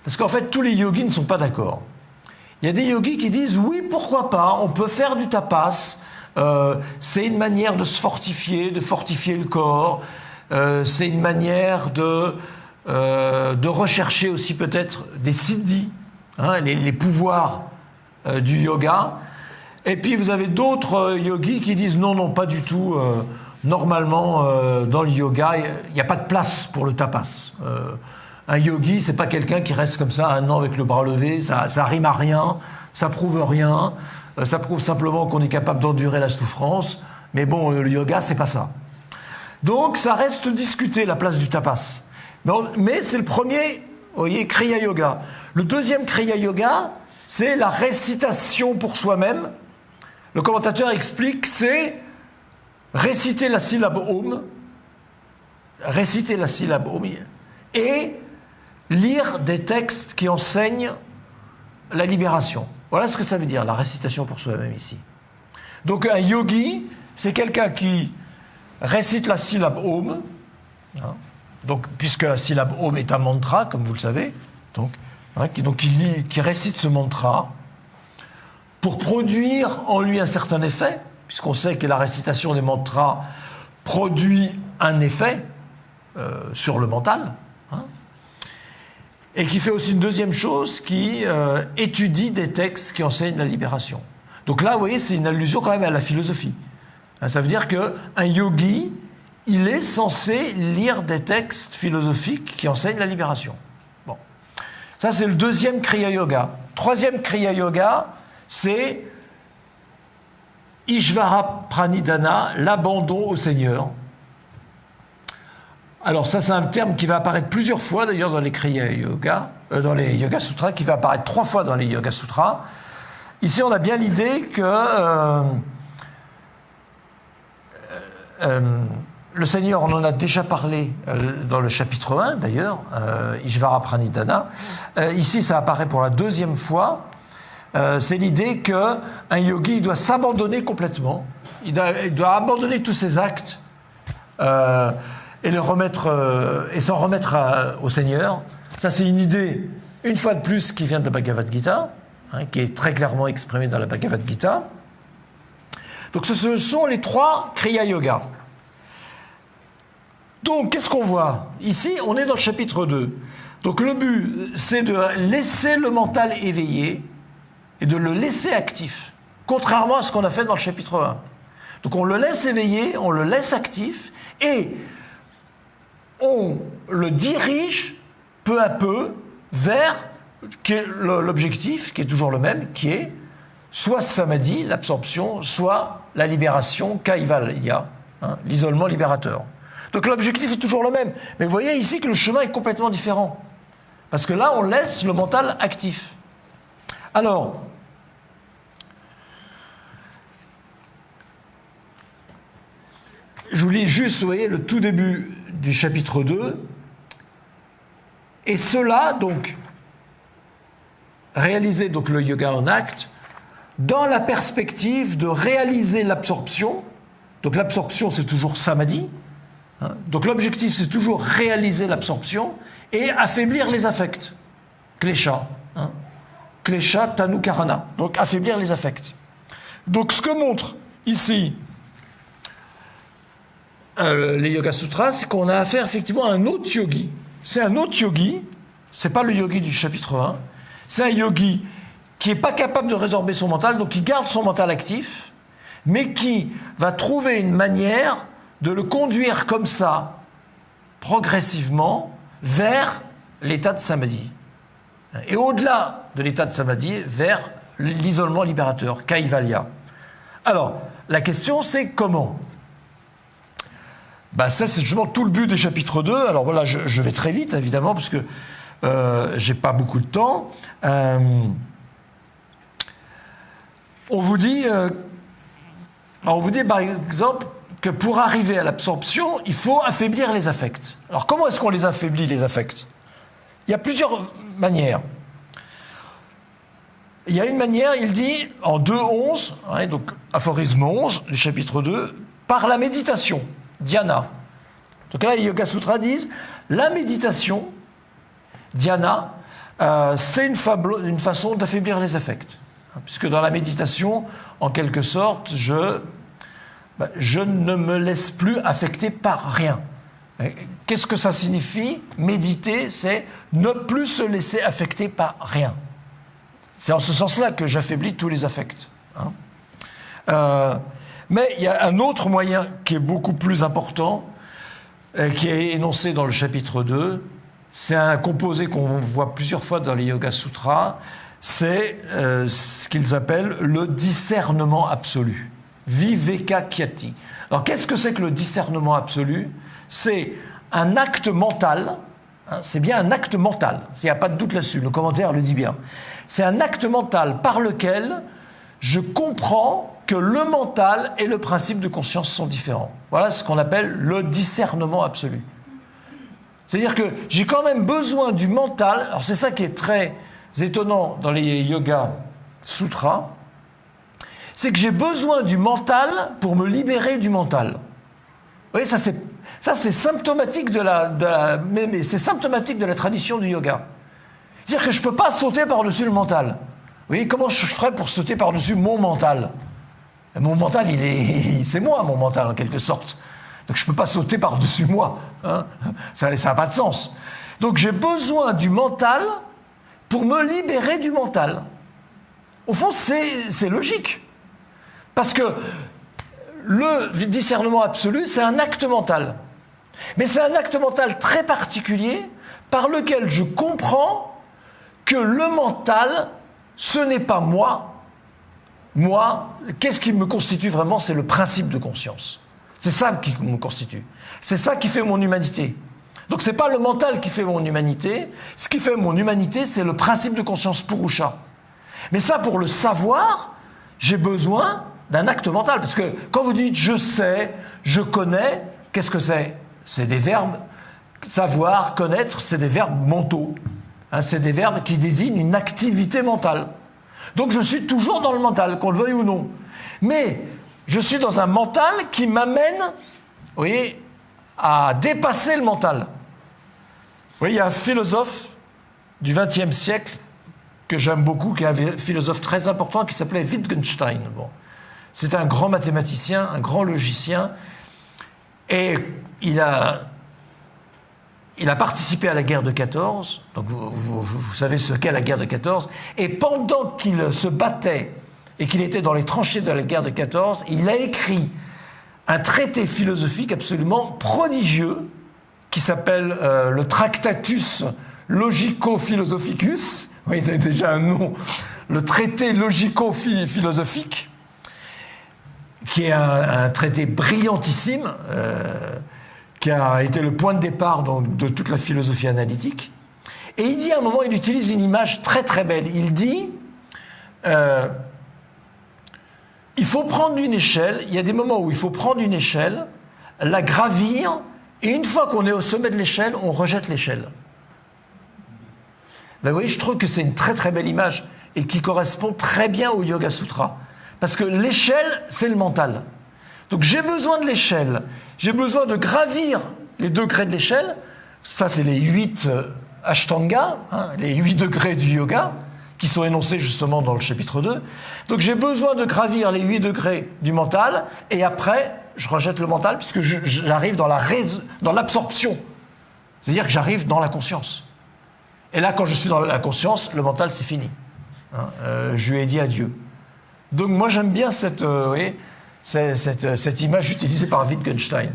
Parce qu'en fait, tous les yogis ne sont pas d'accord. Il y a des yogis qui disent, oui, pourquoi pas, on peut faire du tapas, c'est une manière de se fortifier, de fortifier le corps, c'est une manière de rechercher aussi peut-être des siddhis, hein, les pouvoirs du yoga. Et puis vous avez d'autres yogis qui disent, non, pas du tout, normalement, dans le yoga, il n'y a pas de place pour le tapas. Un yogi, c'est pas quelqu'un qui reste comme ça 1 an avec le bras levé, ça rime à rien, ça prouve rien, ça prouve simplement qu'on est capable d'endurer la souffrance, mais bon, le yoga, c'est pas ça. Donc, ça reste discuté, la place du tapas. Mais c'est le premier, vous voyez, Kriya Yoga. Le deuxième Kriya Yoga, c'est la récitation pour soi-même. Le commentateur explique, c'est réciter la syllabe Om, et lire des textes qui enseignent la libération. Voilà ce que ça veut dire, la récitation pour soi-même ici. Donc un yogi, c'est quelqu'un qui récite la syllabe Om, hein, donc, puisque la syllabe Om est un mantra, comme vous le savez, donc, hein, qui récite ce mantra pour produire en lui un certain effet, puisqu'on sait que la récitation des mantras produit un effet sur le mental, hein, et qui fait aussi une deuxième chose, qui étudie des textes qui enseignent la libération. Donc là, vous voyez, c'est une allusion quand même à la philosophie. Ça veut dire qu'un yogi, il est censé lire des textes philosophiques qui enseignent la libération. Bon. Ça, c'est le deuxième Kriya Yoga. Troisième Kriya Yoga, c'est Ishvara Pranidhana, l'abandon au Seigneur. Alors ça, c'est un terme qui va apparaître plusieurs fois, d'ailleurs, dans les Kriya Yoga, dans les Yoga Sutras, qui va apparaître 3 fois dans les Yoga Sutras. Ici, on a bien l'idée que le Seigneur, on en a déjà parlé dans le chapitre 1, d'ailleurs, Ishvara Pranidhana. Ici, ça apparaît pour la 2e fois. C'est l'idée qu'un yogi doit s'abandonner complètement. Il doit abandonner tous ses actes et s'en remettre au Seigneur. Ça, c'est une idée, une fois de plus, qui vient de la Bhagavad Gita, hein, qui est très clairement exprimée dans la Bhagavad Gita. Donc, ce sont les 3 Kriya Yoga. Donc, qu'est-ce qu'on voit? Ici, on est dans le chapitre 2. Donc, le but, c'est de laisser le mental éveillé et de le laisser actif, contrairement à ce qu'on a fait dans le chapitre 1. Donc, on le laisse éveillé, on le laisse actif, et on le dirige peu à peu vers l'objectif, qui est toujours le même, qui est soit samadhi, l'absorption, soit la libération, kaivalya, l'isolement libérateur. Donc l'objectif est toujours le même. Mais vous voyez ici que le chemin est complètement différent. Parce que là, on laisse le mental actif. Alors, je vous lis juste, vous voyez, le tout début du chapitre 2. Et cela, donc, réaliser donc, le yoga en acte, dans la perspective de réaliser l'absorption. Donc l'absorption, c'est toujours samadhi. Donc l'objectif, c'est toujours réaliser l'absorption et affaiblir les affects. Klesha. Klesha tanukarana. Donc affaiblir les affects. Donc ce que montre ici les Yoga Sutras, c'est qu'on a affaire effectivement à un autre yogi. C'est un autre yogi, c'est pas le yogi du chapitre 1, c'est un yogi qui n'est pas capable de résorber son mental, donc qui garde son mental actif, mais qui va trouver une manière de le conduire comme ça, progressivement, vers l'état de samadhi. Et au-delà de l'état de samadhi, vers l'isolement libérateur, kaivalya. Alors, la question c'est comment ? Ça, c'est justement tout le but des chapitres 2. Alors voilà, je vais très vite, évidemment, parce que j'ai pas beaucoup de temps. On vous dit, par exemple, que pour arriver à l'absorption, il faut affaiblir les affects. Alors comment est-ce qu'on les affaiblit, les affects ? Il y a plusieurs manières. Il y a une manière, il dit, en 2.11, donc aphorisme 11 du chapitre 2, par la méditation, dhyana. Donc là, les Yoga Sutras disent, la méditation, dhyana, c'est une façon d'affaiblir les affects. Puisque dans la méditation, en quelque sorte, je ne me laisse plus affecter par rien. Qu'est-ce que ça signifie ? Méditer, c'est ne plus se laisser affecter par rien. C'est en ce sens-là que j'affaiblis tous les affects. Mais il y a un autre moyen qui est beaucoup plus important, qui est énoncé dans le chapitre 2. C'est un composé qu'on voit plusieurs fois dans les Yoga Sutras. C'est ce qu'ils appellent le discernement absolu. Viveka kyati. Alors, qu'est-ce que c'est que le discernement absolu ? C'est un acte mental, c'est bien un acte mental, il n'y a pas de doute là-dessus, le commentaire le dit bien. C'est un acte mental par lequel je comprends que le mental et le principe de conscience sont différents. Voilà ce qu'on appelle le discernement absolu. C'est-à-dire que j'ai quand même besoin du mental, alors c'est ça qui est très étonnant dans les Yoga Sutras, c'est que j'ai besoin du mental pour me libérer du mental. Vous voyez, ça c'est symptomatique mais c'est symptomatique de la tradition du yoga. C'est-à-dire que je ne peux pas sauter par-dessus le mental. Vous voyez, comment je ferais pour sauter par-dessus mon mental ? Mon mental, c'est moi, mon mental, en quelque sorte. Donc je ne peux pas sauter par-dessus moi. Ça n'a pas de sens. Donc j'ai besoin du mental pour me libérer du mental. Au fond, c'est logique. Parce que le discernement absolu, c'est un acte mental. Mais c'est un acte mental très particulier par lequel je comprends que le mental, ce n'est pas moi. Moi, qu'est-ce qui me constitue vraiment ? C'est le principe de conscience. C'est ça qui me constitue. C'est ça qui fait mon humanité. Donc ce n'est pas le mental qui fait mon humanité. Ce qui fait mon humanité, c'est le principe de conscience Purusha. Mais ça, pour le savoir, j'ai besoin d'un acte mental. Parce que quand vous dites « je sais »,« je connais », qu'est-ce que c'est ? C'est des verbes. Savoir, connaître, c'est des verbes mentaux. C'est des verbes qui désignent une activité mentale. Donc je suis toujours dans le mental, qu'on le veuille ou non. Mais je suis dans un mental qui m'amène, vous voyez, à dépasser le mental. Vous voyez, il y a un philosophe du XXe siècle que j'aime beaucoup, qui est un philosophe très important, qui s'appelait Wittgenstein. Bon. C'est un grand mathématicien, un grand logicien, et il a participé à la guerre de 14, donc vous savez ce qu'est la guerre de 14, et pendant qu'il se battait et qu'il était dans les tranchées de la guerre de 14, il a écrit un traité philosophique absolument prodigieux qui s'appelle le Tractatus Logico-Philosophicus. Oui, c'est déjà un nom. Le traité logico-philosophique, qui est un traité brillantissime, qui a été le point de départ de toute la philosophie analytique. Et il dit à un moment, il utilise une image très très belle. Il dit, il faut prendre une échelle, il y a des moments où il faut prendre une échelle, la gravir, et une fois qu'on est au sommet de l'échelle, on rejette l'échelle. Ben, vous voyez, je trouve que c'est une très très belle image et qui correspond très bien au Yoga Sutra. Parce que l'échelle, c'est le mental. Donc j'ai besoin de l'échelle, j'ai besoin de gravir les degrés de l'échelle. Ça, c'est les 8 Ashtanga, les 8 degrés du yoga, qui sont énoncés justement dans le chapitre 2. Donc j'ai besoin de gravir les 8 degrés du mental, et après, je rejette le mental, puisque j'arrive dans l'absorption. C'est-à-dire que j'arrive dans la conscience. Et là, quand je suis dans la conscience, le mental, c'est fini. Je lui ai dit adieu. Donc moi, j'aime bien cette image utilisée par Wittgenstein,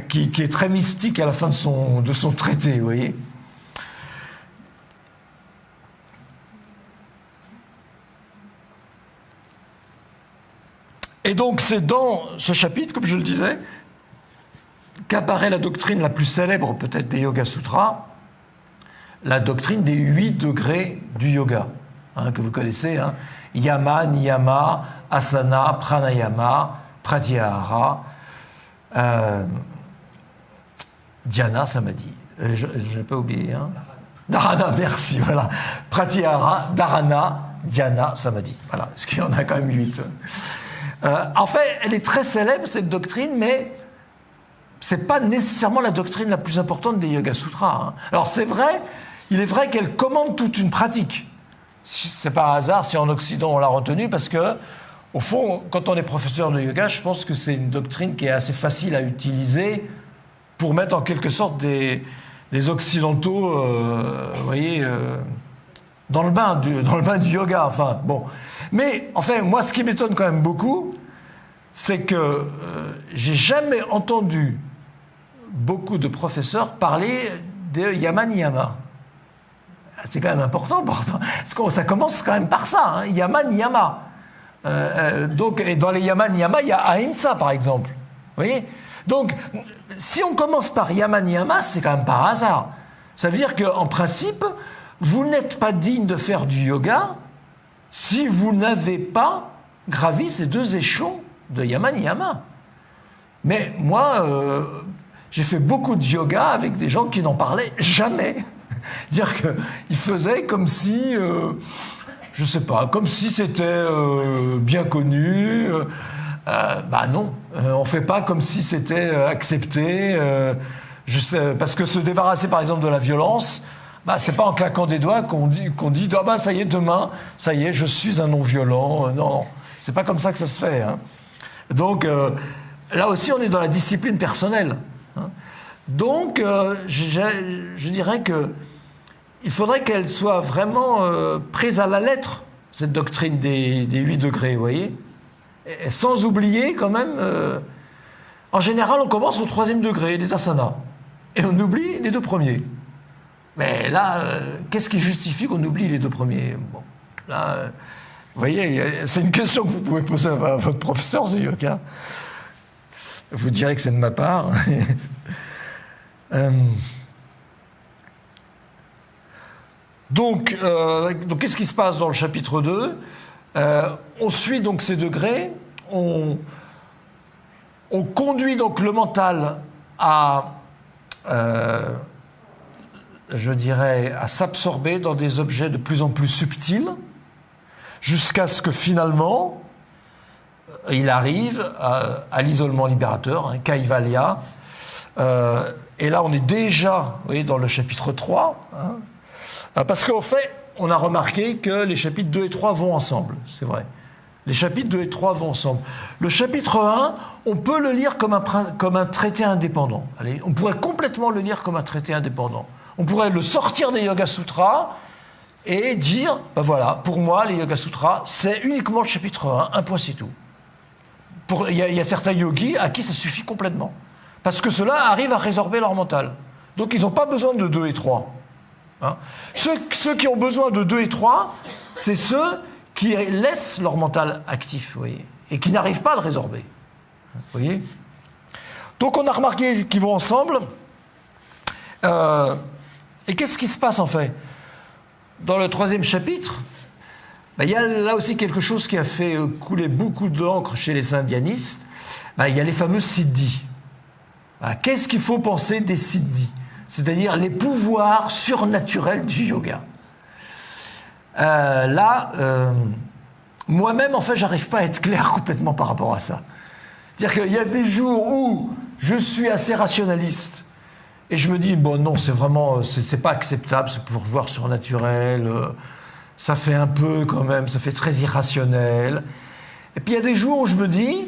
qui est très mystique à la fin de son traité, vous voyez. Et donc, c'est dans ce chapitre, comme je le disais, qu'apparaît la doctrine la plus célèbre, peut-être, des Yoga Sutras, la doctrine des 8 degrés du yoga, que vous connaissez, Yama, Niyama, Asana, Pranayama, Pratyahara, Dhyana, Samadhi. Je n'ai pas oublié. Dharana, merci, voilà. Pratyahara, Dharana, Dhyana, Samadhi. Voilà, parce qu'il y en a quand même 8. En fait, elle est très célèbre, cette doctrine, mais ce n'est pas nécessairement la doctrine la plus importante des Yoga Sutras. Alors c'est vrai, il est vrai qu'elle commande toute une pratique. C'est pas un hasard si en Occident on l'a retenue, parce que, au fond, quand on est professeur de yoga, je pense que c'est une doctrine qui est assez facile à utiliser pour mettre en quelque sorte des Occidentaux, vous voyez, dans le bain du yoga. Enfin, bon. Mais, enfin, moi, ce qui m'étonne quand même beaucoup, c'est que j'ai jamais entendu beaucoup de professeurs parler de Yama Niyama. C'est quand même important, parce que ça commence quand même par ça, Yama Niyama. Donc, et dans les Yama Niyama, il y a Ahimsa, par exemple. Vous voyez ? Donc, si on commence par Yama Niyama, c'est quand même par hasard. Ça veut dire qu'en principe, vous n'êtes pas digne de faire du yoga si vous n'avez pas gravi ces 2 échelons de Yama Niyama. Mais moi, j'ai fait beaucoup de yoga avec des gens qui n'en parlaient jamais. C'est-à-dire qu'ils faisaient comme si, je sais pas, comme si c'était bien connu. Bah non, on fait pas comme si c'était accepté. Parce que se débarrasser, par exemple, de la violence, bah c'est pas en claquant des doigts qu'on dit ah bah ça y est, demain, ça y est, je suis un non-violent. Non, c'est pas comme ça que ça se fait. Donc là aussi, on est dans la discipline personnelle. Donc, je dirais que il faudrait qu'elle soit vraiment prise à la lettre, cette doctrine des 8 degrés, vous voyez. Et sans oublier quand même, en général, on commence au 3e degré, les asanas, et on oublie les 2 premiers. Mais là, qu'est-ce qui justifie qu'on oublie les 2 premiers ? Bon, là, vous voyez, c'est une question que vous pouvez poser à votre professeur de yoga. Vous direz que c'est de ma part. Donc, qu'est-ce qui se passe dans le chapitre 2 ? On suit donc ces degrés, on conduit donc le mental à, je dirais, à s'absorber dans des objets de plus en plus subtils, jusqu'à ce que finalement, il arrive à l'isolement libérateur, Kaivalya. Et là, on est déjà, vous voyez, dans le chapitre 3, parce qu'au fait, on a remarqué que les chapitres 2 et 3 vont ensemble, c'est vrai. Les chapitres 2 et 3 vont ensemble. Le chapitre 1, on peut le lire comme un traité indépendant. Allez, on pourrait complètement le lire comme un traité indépendant. On pourrait le sortir des Yoga Sutras et dire, ben voilà, pour moi, les Yoga Sutras, c'est uniquement le chapitre 1, un point c'est tout. Il y a certains yogis à qui ça suffit complètement. Parce que ceux-là arrivent à résorber leur mental. Donc ils n'ont pas besoin de 2 et 3. Hein. Ceux qui ont besoin de 2 et 3, c'est ceux qui laissent leur mental actif, vous voyez, et qui n'arrivent pas à le résorber. Vous voyez ? Donc on a remarqué qu'ils vont ensemble. Et qu'est-ce qui se passe en fait ? Dans le 3e chapitre, il y a là aussi quelque chose qui a fait couler beaucoup d'encre chez les indianistes. Il y a les fameux siddhis. Qu'est-ce qu'il faut penser des siddhis ? C'est-à-dire les pouvoirs surnaturels du yoga. Moi-même, en fait, j'arrive pas à être clair complètement par rapport à ça. C'est-à-dire qu'il y a des jours où je suis assez rationaliste et je me dis, bon non, c'est pas acceptable ce pouvoir surnaturel, ça fait un peu quand même, ça fait très irrationnel. Et puis il y a des jours où je me dis,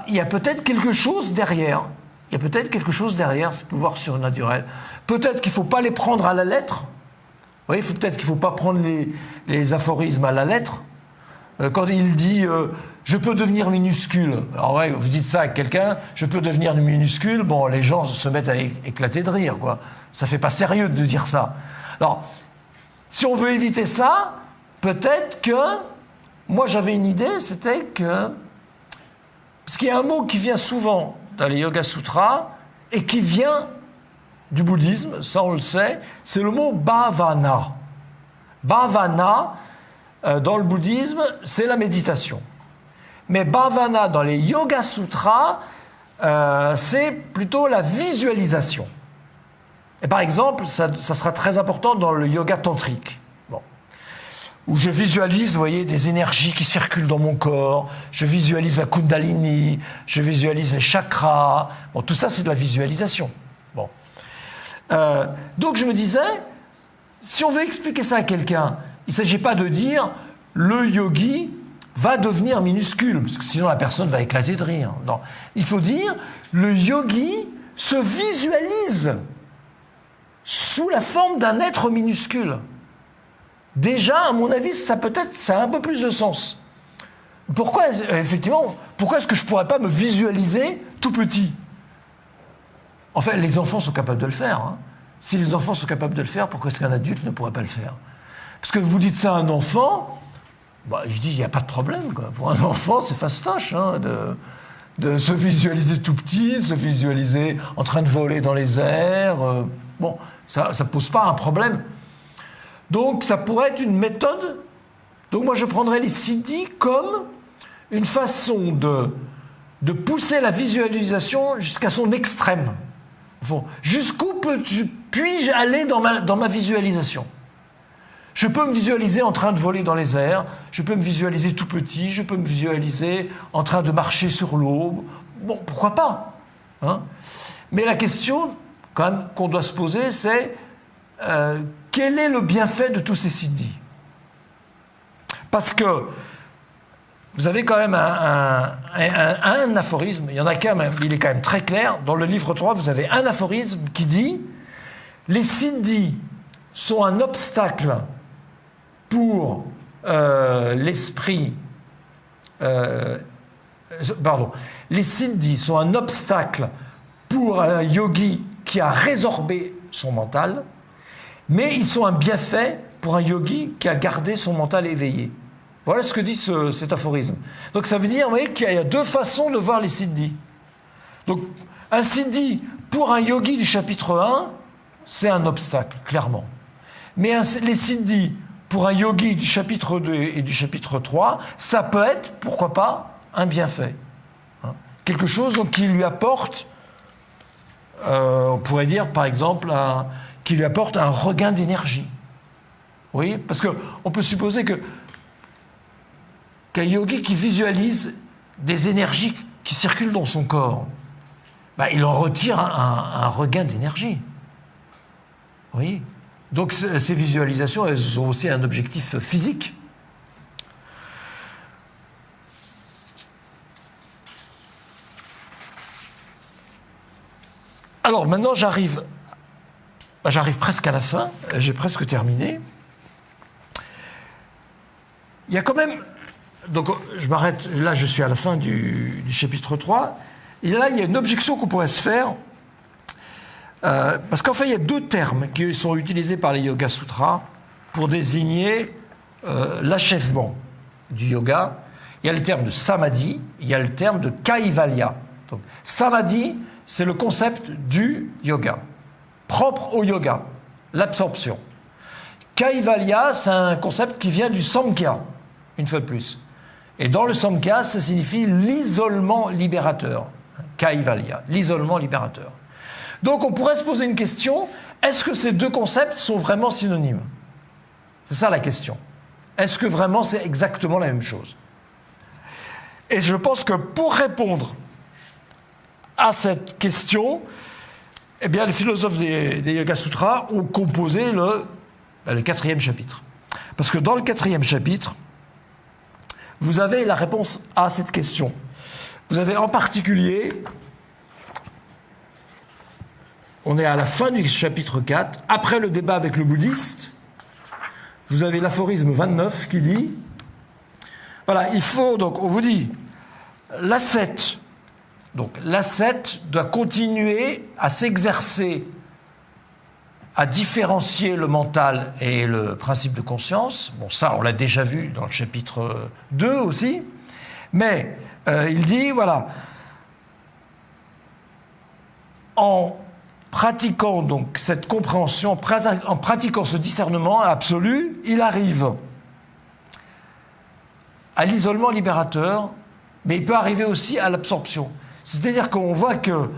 il y a peut-être quelque chose derrière. Il y a peut-être quelque chose derrière ce pouvoir surnaturel. Peut-être qu'il ne faut pas les prendre à la lettre. Vous voyez, peut-être qu'il ne faut pas prendre les aphorismes à la lettre. Quand il dit je peux devenir minuscule. Alors ouais, vous dites ça à quelqu'un, je peux devenir minuscule, bon, les gens se mettent à éclater de rire, quoi. Ça fait pas sérieux de dire ça. Alors, si on veut éviter ça, peut-être que moi j'avais une idée, c'était que parce qu'il y a un mot qui vient souvent dans les Yoga Sutras et qui vient du bouddhisme, ça on le sait, c'est le mot bhavana. Bhavana, dans le bouddhisme, c'est la méditation. Mais bhavana, dans les Yoga Sutras, c'est plutôt la visualisation. Et par exemple, ça sera très important dans le yoga tantrique. Bon. Où je visualise, vous voyez, des énergies qui circulent dans mon corps, je visualise la kundalini, je visualise les chakras. Bon, tout ça, c'est de la visualisation. Bon. Donc je me disais, si on veut expliquer ça à quelqu'un, il ne s'agit pas de dire le yogi va devenir minuscule, parce que sinon la personne va éclater de rire. Non. Il faut dire le yogi se visualise sous la forme d'un être minuscule. Déjà, à mon avis, ça a un peu plus de sens. Pourquoi est-ce que je ne pourrais pas me visualiser tout petit ? En fait, les enfants sont capables de le faire. Hein. Si les enfants sont capables de le faire, pourquoi est-ce qu'un adulte ne pourrait pas le faire ? Parce que vous dites ça à un enfant, je dis, il n'y a pas de problème, quoi. Pour un enfant, c'est fastoche hein, de se visualiser tout petit, de se visualiser en train de voler dans les airs. Ça ne pose pas un problème. Donc, ça pourrait être une méthode. Donc, moi, je prendrais les siddhis comme une façon de pousser la visualisation jusqu'à son extrême. Jusqu'où puis-je aller dans ma visualisation ? Je peux me visualiser en train de voler dans les airs, je peux me visualiser tout petit, je peux me visualiser en train de marcher sur l'eau. Bon, pourquoi pas hein ? Mais la question, quand même, qu'on doit se poser, c'est quel est le bienfait de tous ces siddhis ? Parce que vous avez quand même un aphorisme, il y en a qu'un, mais il est quand même très clair. Dans le livre 3, vous avez un aphorisme qui dit « Les siddhis sont un obstacle pour l'esprit... Les siddhis sont un obstacle pour un yogi qui a résorbé son mental, mais ils sont un bienfait pour un yogi qui a gardé son mental éveillé. » Voilà ce que dit cet aphorisme. Donc ça veut dire, vous voyez, qu'il y a deux façons de voir les siddhis. Donc un siddhi, pour un yogi du chapitre 1, c'est un obstacle, clairement. Mais les siddhis, pour un yogi du chapitre 2 et du chapitre 3, ça peut être, pourquoi pas, un bienfait. Hein, quelque chose donc, qui lui apporte, on pourrait dire par exemple, qui lui apporte un regain d'énergie. Vous voyez ? Parce qu'on peut supposer qu'un yogi qui visualise des énergies qui circulent dans son corps, il en retire un regain d'énergie. Vous voyez ? Donc ces visualisations, elles ont aussi un objectif physique. Alors maintenant j'arrive presque à la fin, j'ai presque terminé. Il y a quand même... Donc je m'arrête, là je suis à la fin du chapitre 3, et là il y a une objection qu'on pourrait se faire. Parce qu'en fait, il y a deux termes qui sont utilisés par les Yoga Sutras pour désigner l'achèvement du yoga. Il y a le terme de samadhi, il y a le terme de kaivalya. Donc, samadhi, c'est le concept du yoga, propre au yoga, l'absorption. Kaivalya, c'est un concept qui vient du Samkhya, une fois de plus. Et dans le Samkhya, ça signifie l'isolement libérateur. Kaivalya, l'isolement libérateur. Donc on pourrait se poser une question, est-ce que ces deux concepts sont vraiment synonymes? C'est ça la question. Est-ce que vraiment c'est exactement la même chose? Et je pense que pour répondre à cette question, eh bien, les philosophes des Yoga Sutras ont composé le 4e chapitre. Parce que dans le 4e chapitre, vous avez la réponse à cette question. Vous avez en particulier, on est à la fin du chapitre 4, après le débat avec le bouddhiste, vous avez l'aphorisme 29 qui dit, voilà, il faut, donc on vous dit, l'ascète doit continuer à s'exercer, à différencier le mental et le principe de conscience. Bon, ça, on l'a déjà vu dans le chapitre 2 aussi. Mais il dit, voilà, en pratiquant donc cette compréhension, en pratiquant ce discernement absolu, il arrive à l'isolement libérateur, mais il peut arriver aussi à l'absorption. C'est-à-dire qu'on voit que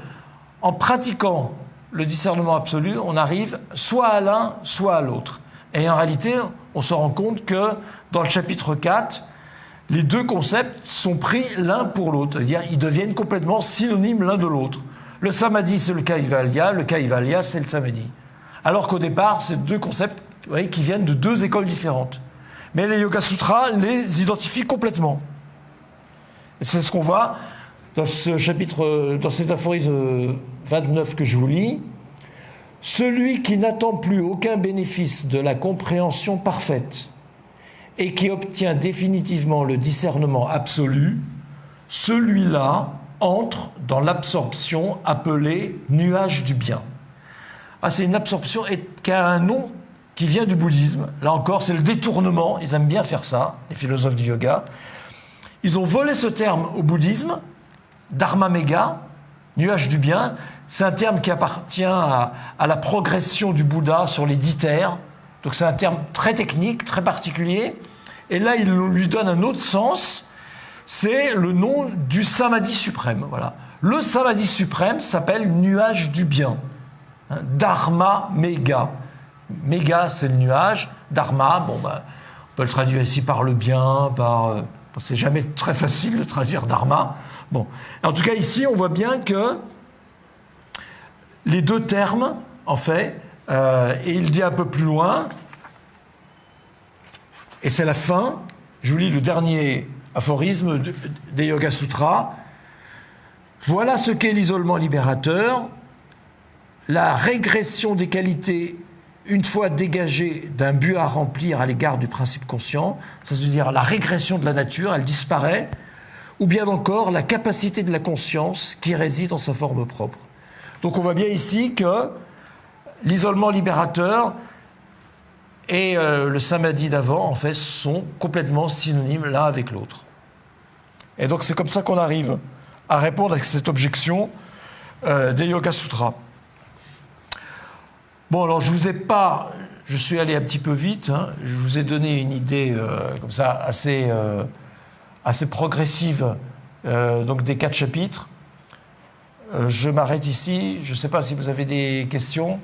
en pratiquant le discernement absolu, on arrive soit à l'un, soit à l'autre. Et en réalité, on se rend compte que dans le chapitre 4, les deux concepts sont pris l'un pour l'autre. C'est-à-dire ils deviennent complètement synonymes l'un de l'autre. Le samadhi, c'est le kaivalya, c'est le samadhi. Alors qu'au départ, c'est deux concepts qui viennent de deux écoles différentes. Mais les Yoga Sutras les identifient complètement. Et c'est ce qu'on voit dans ce chapitre, dans cet aphorisme 29 que je vous lis. Celui qui n'attend plus aucun bénéfice de la compréhension parfaite et qui obtient définitivement le discernement absolu, celui-là entre dans l'absorption appelée nuage du bien. C'est une absorption qui a un nom qui vient du bouddhisme. Là encore, c'est le détournement. Ils aiment bien faire ça, les philosophes du yoga. Ils ont volé ce terme au bouddhisme, Dharma Megha, nuage du bien. C'est un terme qui appartient à la progression du Bouddha sur les 10 terres. Donc c'est un terme très technique, très particulier. Et là, il lui donne un autre sens. C'est le nom du samadhi suprême. Voilà. Le samadhi suprême s'appelle nuage du bien. Dharma Megha. Megha, c'est le nuage. Dharma, on peut le traduire ici par le bien, par... c'est jamais très facile de traduire dharma. Bon. En tout cas, ici, on voit bien que les deux termes, en fait, et il dit un peu plus loin, et c'est la fin, je vous lis le dernier aphorisme des Yoga Sutras. Voilà ce qu'est l'isolement libérateur, la régression des qualités une fois dégagée d'un but à remplir à l'égard du principe conscient, ça veut dire la régression de la nature, elle disparaît, ou bien encore la capacité de la conscience qui réside en sa forme propre. Donc on voit bien ici que l'isolement libérateur et le samadhi d'avant, en fait, sont complètement synonymes l'un avec l'autre. Et donc c'est comme ça qu'on arrive à répondre à cette objection des Yoga Sutras. Bon, alors je suis allé un petit peu vite, je vous ai donné une idée comme ça assez progressive donc des 4 chapitres. Je m'arrête ici, je ne sais pas si vous avez des questions.